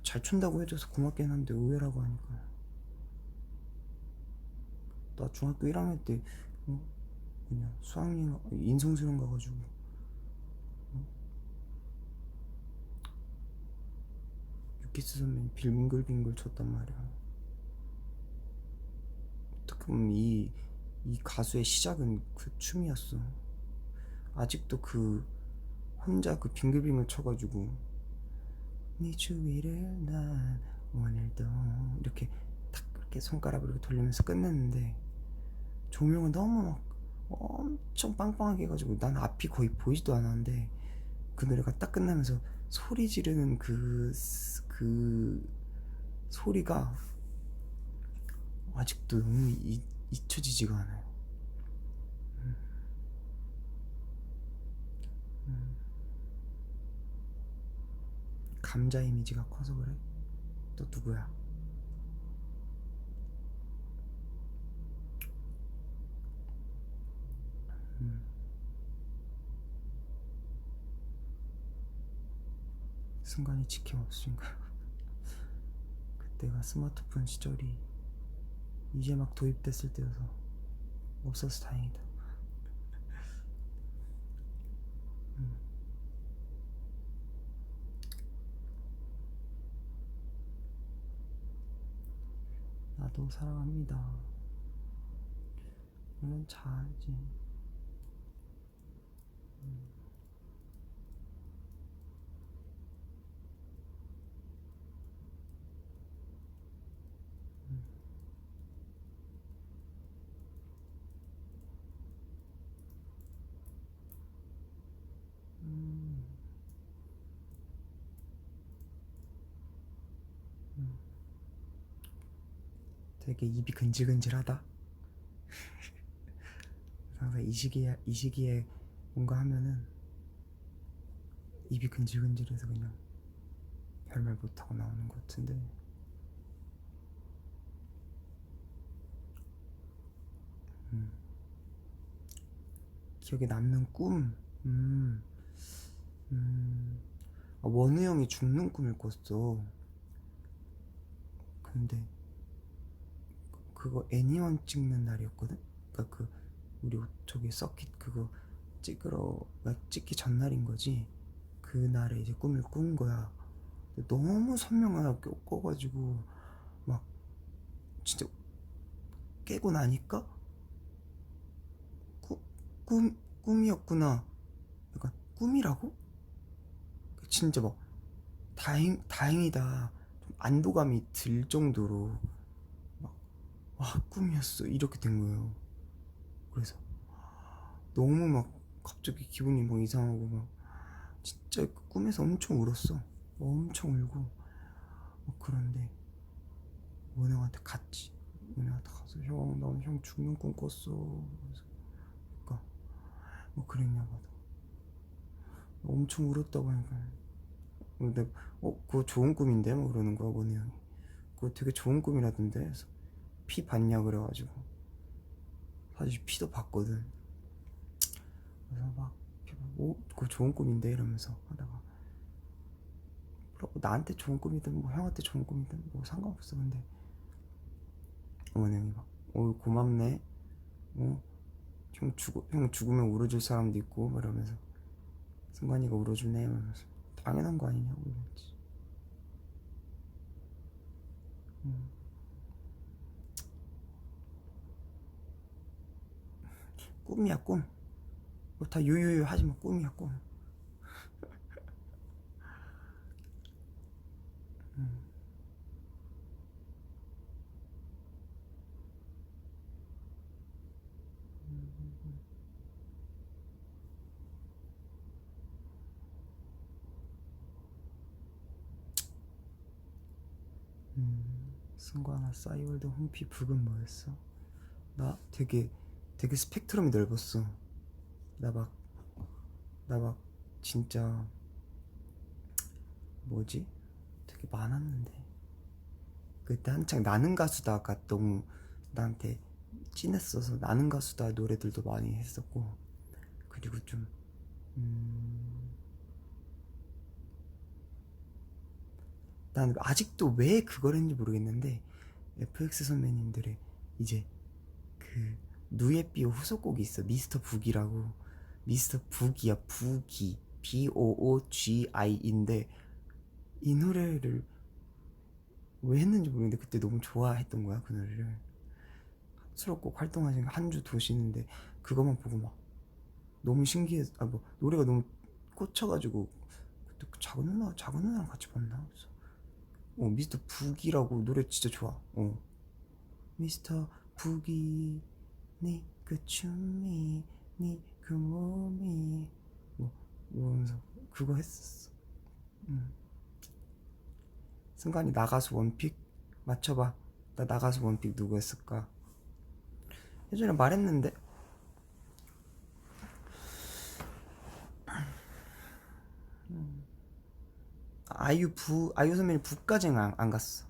S1: 잘 춘다고 해줘서 고맙긴 한데 의외라고 하니까. 나 중학교 1학년 때 어? 뭐냐, 수학여행 인성수련 가가지고 유키스 선배님 빙글빙글 쳤단 말이야. 어떻게 보면 이 가수의 시작은 그 춤이었어. 아직도 그 혼자 그 빙글빙글 쳐가지고 네 주위를 난 오늘도 이렇게 탁 이렇게 손가락으로 이렇게 돌리면서 끝냈는데 조명은 너무 막 엄청 빵빵하게 해가지고 난 앞이 거의 보이지도 않았는데 그 노래가 딱 끝나면서 소리 지르는 그 소리가 아직도 너무 잊혀지지가 않아요. 감자 이미지가 커서 그래? 또 누구야? 순간이 지켜없으신가. 그때가 스마트폰 시절이 이제 막 도입됐을 때여서 없어서 다행이다. 나도 사랑합니다. 오늘 자야지. 되게 입이 근질근질하다. 항상 이 시기에 뭔가 하면은 입이 근질근질해서 그냥 별말 못하고 나오는 것 같은데. 기억에 남는 꿈. 음, 원우 형이 죽는 꿈을 꿨어. 근데 그거 애니원 찍는 날이었거든. 그러니까 그 우리 저기 서킷 그거 찍기 전날인 거지. 그 날에 이제 꿈을 꾼 거야. 근데 너무 선명하게 꿔가지고 막 진짜 깨고 나니까 꾸, 꿈이었구나. 약간 꿈이라고? 진짜 막 다행이다. 좀 안도감이 들 정도로 막, 와, 꿈이었어. 이렇게 된 거예요. 그래서 너무 막 갑자기 기분이 막 이상하고 막 진짜 그 꿈에서 엄청 울었어. 엄청 울고 그런데 원영한테 갔지. 원영한테 가서 형, 난 형 죽는 꿈 꿨어. 그래서 그러니까 뭐 그랬냐 봐도 엄청 울었다고 하니까 근데 그거 좋은 꿈인데 뭐 그러는 거야 원영이. 그거 되게 좋은 꿈이라던데. 그래서 피 봤냐 그래가지고 사실 피도 봤거든. 그래서 막 그거 좋은 꿈인데 이러면서 하다가 나한테 좋은 꿈이든 뭐 형한테 좋은 꿈이든 뭐 상관없어. 근데 원영이 막 고맙네. 형 죽으면 울어줄 사람도 있고 이러면서 승관이가 울어주네 이러면서 당연한 거 아니냐고 이랬지. 꿈이야 꿈. 다 유유유 하지마. 꿈이야 꿈. 승관아 싸이월드 홈피 북은 뭐였어? 나 되게 스펙트럼이 넓었어. 나 막 진짜 뭐지? 되게 많았는데 그때 한창 나는 가수다가 너무 나한테 진했어서 나는 가수다 노래들도 많이 했었고, 그리고 좀 난 아직도 왜 그걸 했는지 모르겠는데 FX 선배님들의 이제 그 누에삐오 후속곡이 있어. 미스터 북이라고. 미스터 북이야. 북이 BOOGI인데 이 노래를 왜 했는지 모르겠는데 그때 너무 좋아했던 거야 그 노래를. 수록곡 활동하신 한 주 도시는데 그것만 보고 막 너무 신기해. 뭐 노래가 너무 꽂혀가지고 그때 그 작은 누나랑 같이 봤나. 그래서 미스터 북이라고 노래 진짜 좋아. 미스터 북이 네 그 춤이 네 그 몸이 이러면서 그거 했었어. 승관이 나가수 원픽 맞춰봐. 나 나가수 원픽 누구 했을까? 예전에 말했는데. 아이유 선배님 북까지는 안 갔어.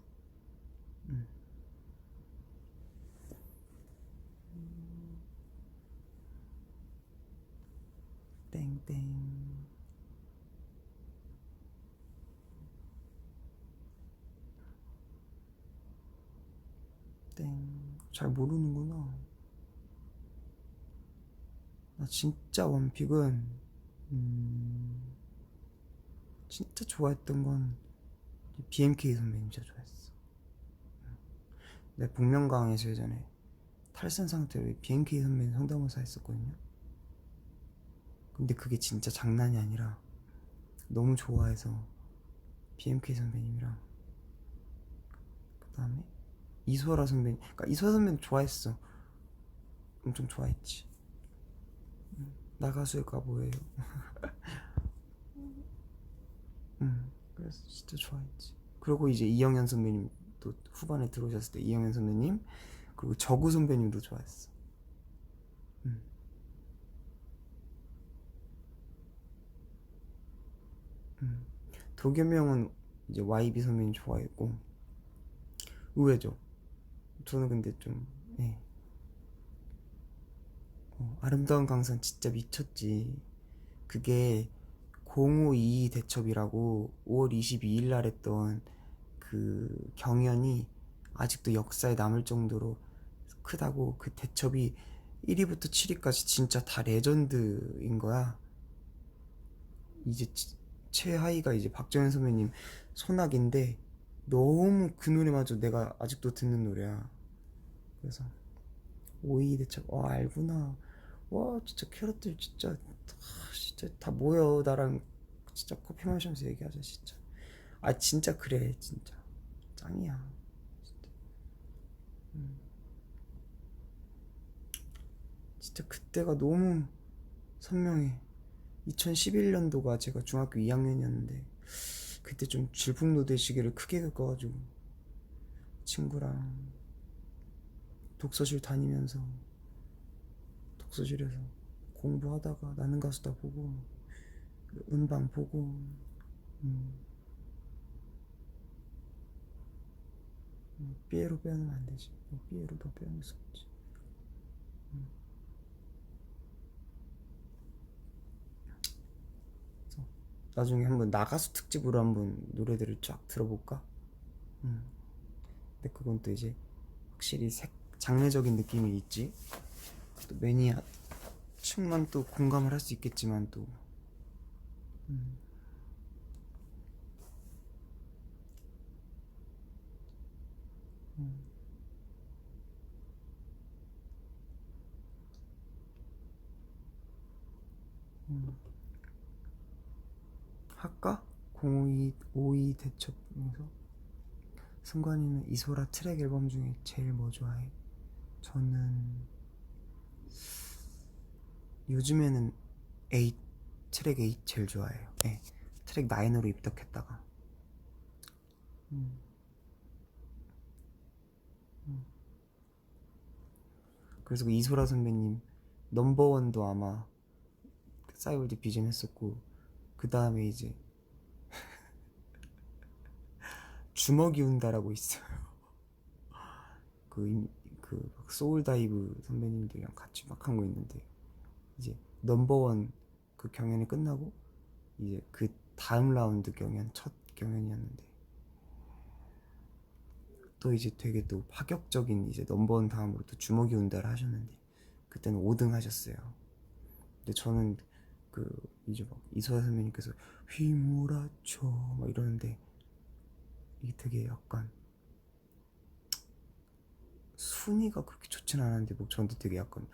S1: 땡땡. 땡. 잘 모르는구나. 나 진짜 원픽은 진짜 좋아했던 건 BMK 선배님 진짜 좋아했어. 내가 복면가왕에서 예전에 탈선 상태로 BMK 선배님 성대모사 했었거든요. 근데 그게 진짜 장난이 아니라 너무 좋아해서 BMK 선배님이랑 그 다음에 이소라 선배님, 그러니까 이소라 선배님 좋아했어. 엄청 좋아했지. 나 가수일까 뭐예요. 그래서 진짜 좋아했지. 그리고 이제 이영현 선배님 또 후반에 들어오셨을 때 이영현 선배님, 그리고 저구 선배님도 좋아했어. 도겸이 형은 이제 YB 선배님 좋아했고. 의외죠. 저는 근데 좀 아름다운 강산 진짜 미쳤지. 그게 0522 대첩이라고 5월 22일 날 했던 그 경연이 아직도 역사에 남을 정도로 크다고. 그 대첩이 1위부터 7위까지 진짜 다 레전드인 거야. 이제 최하위가 이제 박정현 선배님 소나기인데 너무 그 노래마저 내가 아직도 듣는 노래야. 그래서 5.22 대첩 알구나. 와 진짜 캐럿들 진짜 다 모여 나랑 진짜 커피 마시면서 얘기하자 진짜. 진짜 그래 진짜 짱이야 진짜. 진짜 그때가 너무 선명해. 2011년도가 제가 중학교 2학년이었는데 그때 좀 질풍노도의 시기를 크게 겪어가지고 친구랑 독서실 다니면서 독서실에서 공부하다가 나는 가수다 보고 음방 보고. 삐에로 빼놓으면 안 되지. 삐에로도 빼놓을 수 없지. 나중에 한번 나가수 특집으로 한번 노래들을 쫙 들어볼까? 근데 그건 또 이제 확실히 장르적인 느낌이 있지. 또 매니아층만 또 공감을 할 수 있겠지만 또 음. 음. 음. 할까? 052 대첩에서 승관이는 이소라 트랙 앨범 중에 제일 뭐 좋아해? 저는 요즘에는 8 트랙 8 제일 좋아해요. 네, 트랙 9으로 입덕했다가 음. 음. 그래서 그 이소라 선배님 넘버원도 아마 싸이월드 비전 했었고, 그 다음에 이제 주먹이 운다라고 있어요. 그 소울다이브 선배님들이랑 같이 막 한 거 있는데, 이제 넘버원 그 경연이 끝나고 이제 그 다음 라운드 경연, 첫 경연이었는데, 또 이제 되게 또 파격적인 이제 넘버원 다음으로 또 주먹이 운다를 하셨는데, 그때는 5등 하셨어요. 근데 저는 그 이제 막 이소라 선배님께서 휘몰아쳐 막 이러는데, 이게 되게 약간 순위가 그렇게 좋진 않았는데 뭐 저한테 되게 약간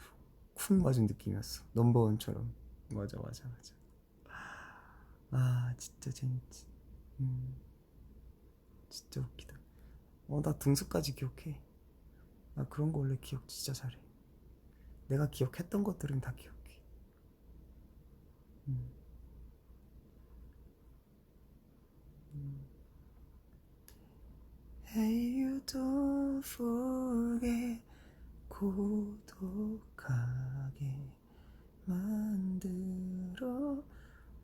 S1: 쿵 맞은 느낌이었어. 넘버원처럼. 맞아 맞아 맞아. 아 진짜 재밌지. 음 진짜 웃기다. 나 등수까지 기억해. 나 그런 거 원래 기억 진짜 잘해. 내가 기억했던 것들은 다 기억해. 음. 음. Hey you don't forget, 고독하게 만들어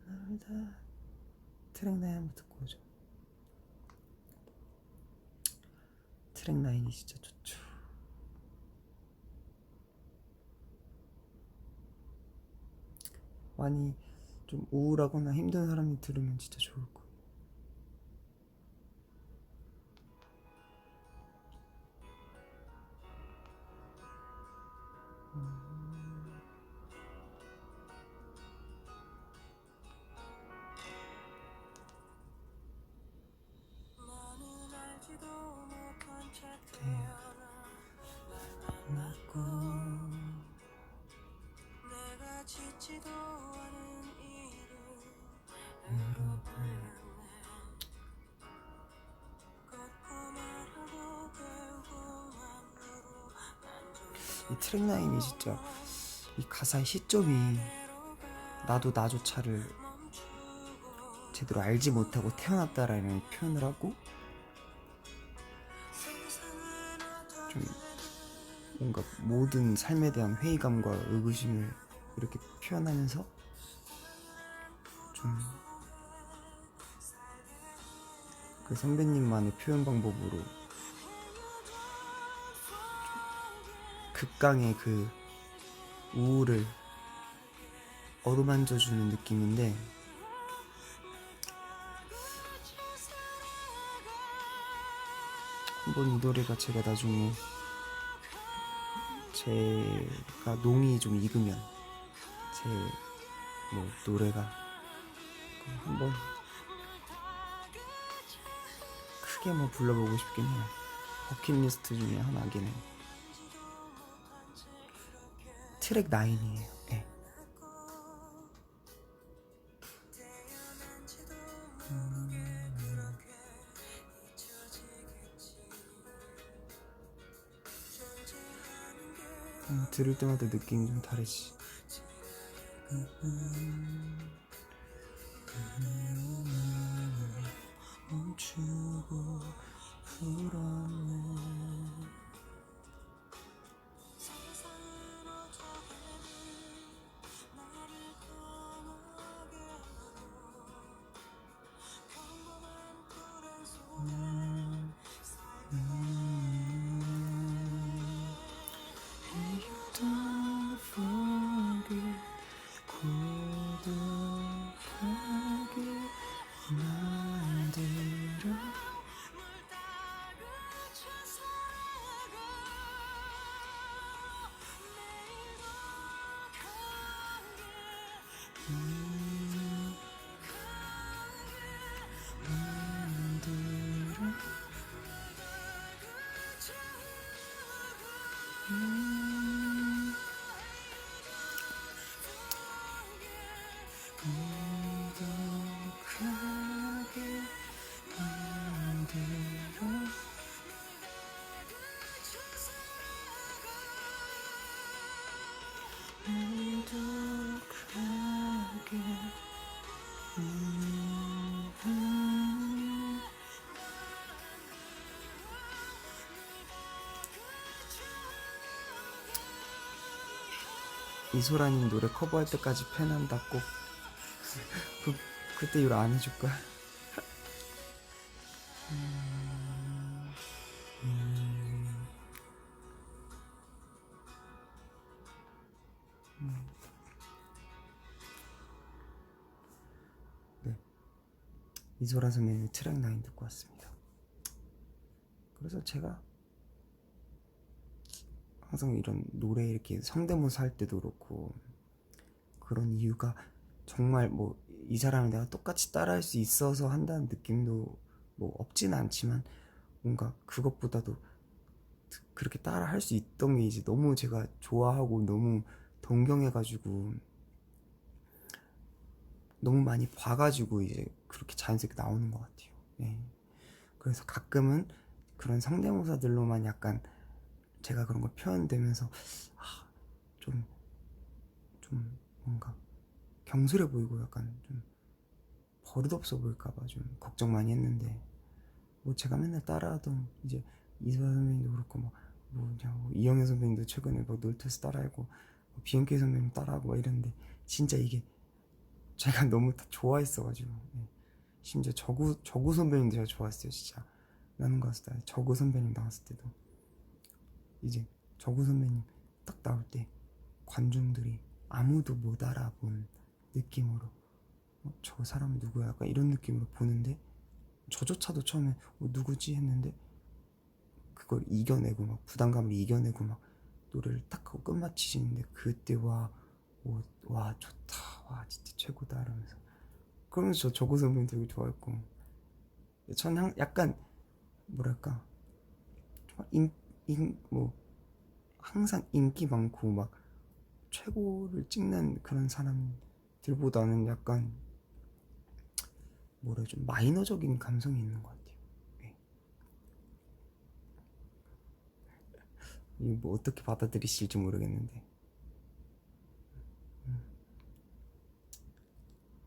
S1: 널다. 트랙 나인 한번 듣고 오죠. 트랙 나인이 진짜 좋죠. 많이 좀 우울하거나 힘든 사람이 들으면 진짜 좋을 거예요. 이 트랙 라인이 진짜 이 가사의 시점이 나도 나조차를 제대로 알지 못하고 태어났다라는 표현을 하고, 좀 뭔가 모든 삶에 대한 회의감과 의구심을 이렇게 표현하면서 좀 그 선배님만의 표현 방법으로 극강의 그 우울을 어루만져주는 느낌인데, 한번 이 노래가 제가 나중에 제가 농이 좀 익으면 제 뭐 노래가 한번 크게 뭐 불러보고 싶긴 해요. 버킷리스트 중에 하나긴 해요. 트랙 9이에요. 네. 들을 때마다 느낌이 좀 다르지. 멈추고 불었네. Don't forget, 고독하게 만들어. 이소라님 노래 커버할 때까지 팬한다 꼭. 그때 이걸 안 해줄까? 네, 이소라 선배님의 트랙 9 듣고 왔습니다. 그래서 제가 항상 이런 노래 이렇게 성대모사 할 때도 그렇고 그런 이유가 정말 뭐 이 사람을 내가 똑같이 따라할 수 있어서 한다는 느낌도 뭐 없진 않지만 뭔가 그것보다도 그렇게 따라 할 수 있던 게 이제 너무 제가 좋아하고 너무 동경해가지고 너무 많이 봐가지고 이제 그렇게 자연스럽게 나오는 것 같아요. 네. 그래서 가끔은 그런 성대모사들로만 약간 제가 그런 걸 표현되면서 좀 뭔가 경솔해 보이고 약간 좀 버릇없어 보일까봐 좀 걱정 많이 했는데 뭐 제가 맨날 따라하던 이제 이소라 선배님도 그렇고 뭐 이영애 선배님도 최근에 뭐 놀토스 따라하고 뭐 BNK 선배님 따라하고 막 이랬는데 진짜 이게 제가 너무 다 좋아했어가지고 심지어 저구 선배님도 제가 좋아했어요. 진짜 나는 가수 다 저구 선배님 나왔을 때도 이제 저구 선배님 딱 나올 때 관중들이 아무도 못 알아본 느낌으로 저 사람 누구야? 약간 이런 느낌으로 보는데 저조차도 처음에 누구지? 했는데 그걸 이겨내고 막 부담감을 이겨내고 막 노래를 딱 하고 끝마치시는데 그때 와 좋다, 와 진짜 최고다 이러면서 그러면서 저 저구 선배님 되게 좋아했고 전 약간 뭐랄까 뭐 항상 인기 많고 막 최고를 찍는 그런 사람들보다는 약간 뭐라 좀 마이너적인 감성이 있는 것 같아요. 네. 이거 뭐 어떻게 받아들이실지 모르겠는데.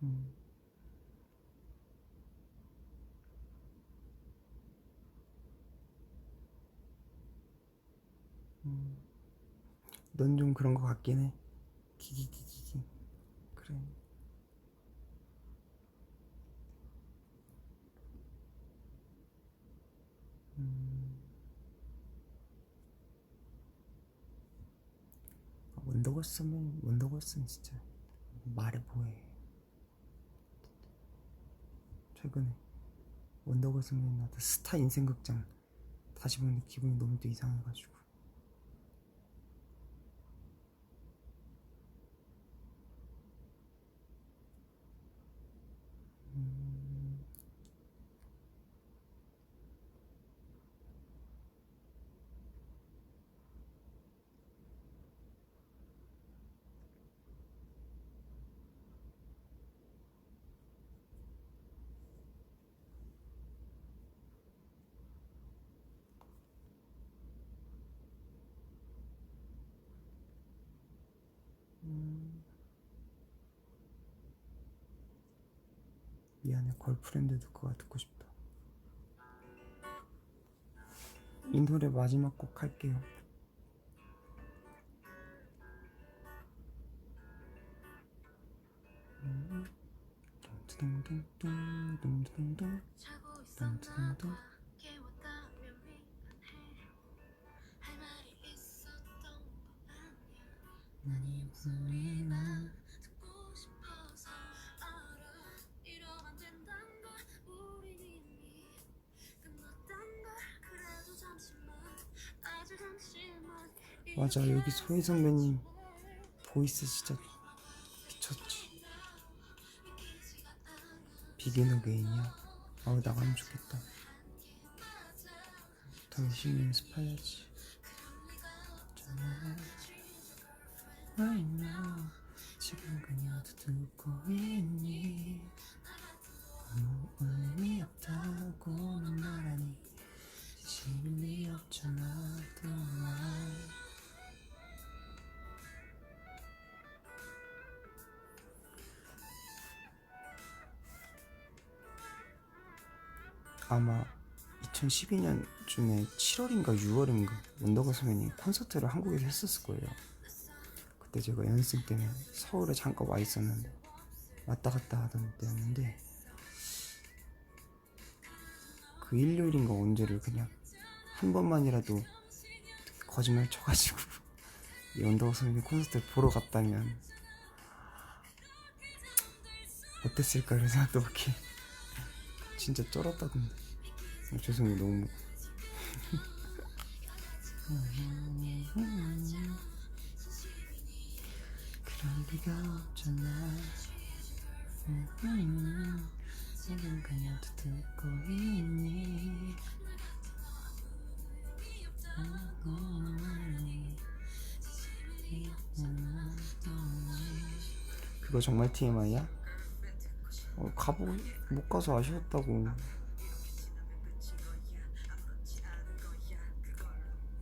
S1: 음. 음. 넌 좀 그런 것 같긴 해. 기기기기기. 그래. 원더걸스는 진짜 말해 뭐해. 최근에 원더걸스 선배님 나왔던 스타 인생극장 다시 보는데 기분이 너무 또 이상해가지고. 미안해, 걸프렌드 듣고 싶다. 이 노래 마지막 곡 할게요. 뚱뚱뚱뚱뚱뚱뚱 뚱뚱뚱. 맞아, 여기 소희 선배님 보이스 진짜 미쳤지. 비긴 어게인이야. 나가면 좋겠다. 더 열심히 연습해야지. Right now, 지금 그녀도 듣고 있니? 아무 의미 없다고는 말하니 지칠 리 없잖아. 아마 2012년쯤에 7월인가 6월인가 원더걸스 선배님 콘서트를 한국에서 했었을 거예요. 그때 제가 연습생 때문에 서울에 잠깐 와 있었는데 왔다 갔다 하던 때였는데 그 일요일인가 언제를 그냥 한 번만이라도 거짓말 쳐가지고 이 원더걸스 선배님 콘서트 보러 갔다면 어땠을까 이런 생각도 밖에. 진짜 쩔었다던데. 죄송해요 너무. 그럴 리가 없잖아. 지금 그냥 듣고 있니. 그거 정말 TMI야? 가보고 못 가서 아쉬웠다고.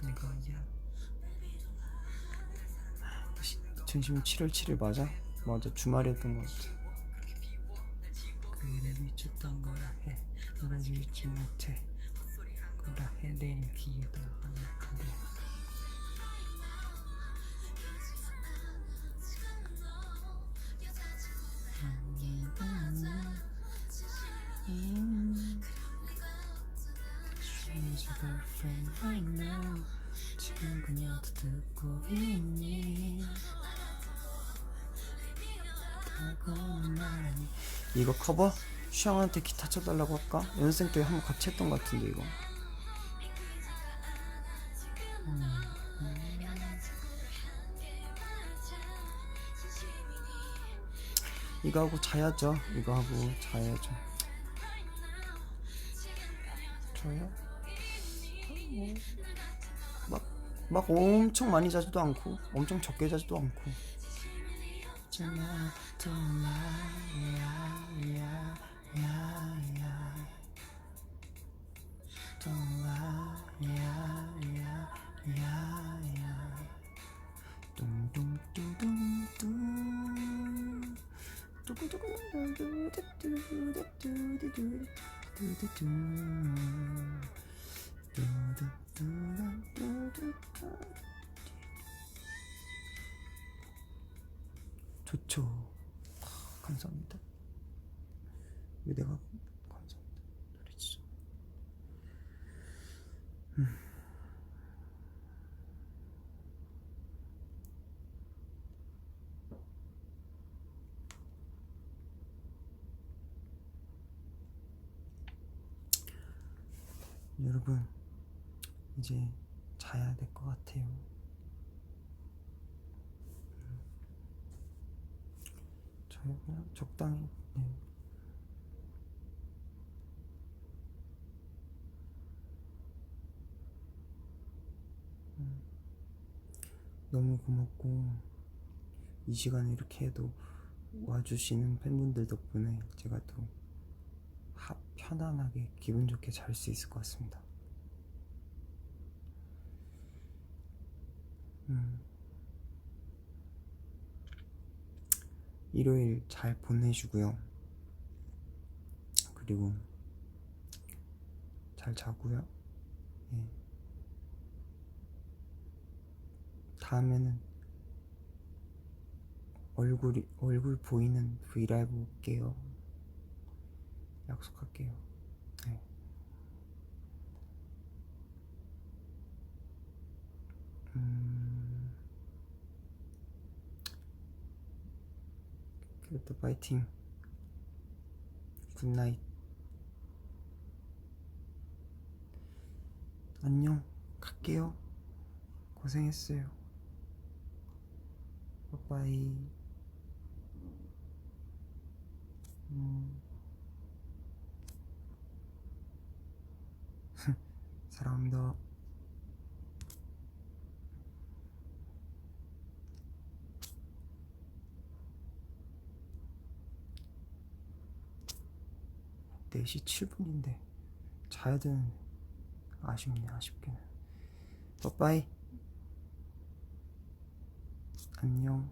S1: 내가 2010년 7월 7일 맞아? 맞아 주말이었던 것 같아. 그래 미쳤던 거라 해. 너를 잊지 못해. 거라 해 내일 기회도 안 할텐데. She's a girlfriend right now. 지금 그냥 듣고 있니. 이거 커버? 슈양한테 기타 쳐달라고 할까? 연습생 때 한번 같이 했던 것 같은데 이거. 이거 하고 자야죠. 이거 하고 자야죠. 저요? 막 엄청 많이 자지도 않고 엄청 적게 자지도 않고. 좋죠. 감사합니다. 왜 내가 감사합니다. 노래 진짜. 여러분 이제 자야 될 것 같아요. 저요 그냥 적당히. 네. 너무 고맙고 이 시간에 이렇게 해도 와주시는 팬분들 덕분에 제가 또 편안하게 기분 좋게 잘 수 있을 것 같습니다. 일요일 잘 보내시고요. 그리고 잘 자고요. 예. 다음에는 얼굴 보이는 브이라이브 올게요. 약속할게요. 네. 그래도 파이팅. 굿나잇. 안녕. 갈게요. 고생했어요. 빠빠이. 사랑합니다. 4시 7분인데 자야 되는데 아쉽네. 아쉽게는. 빠빠이. 안녕.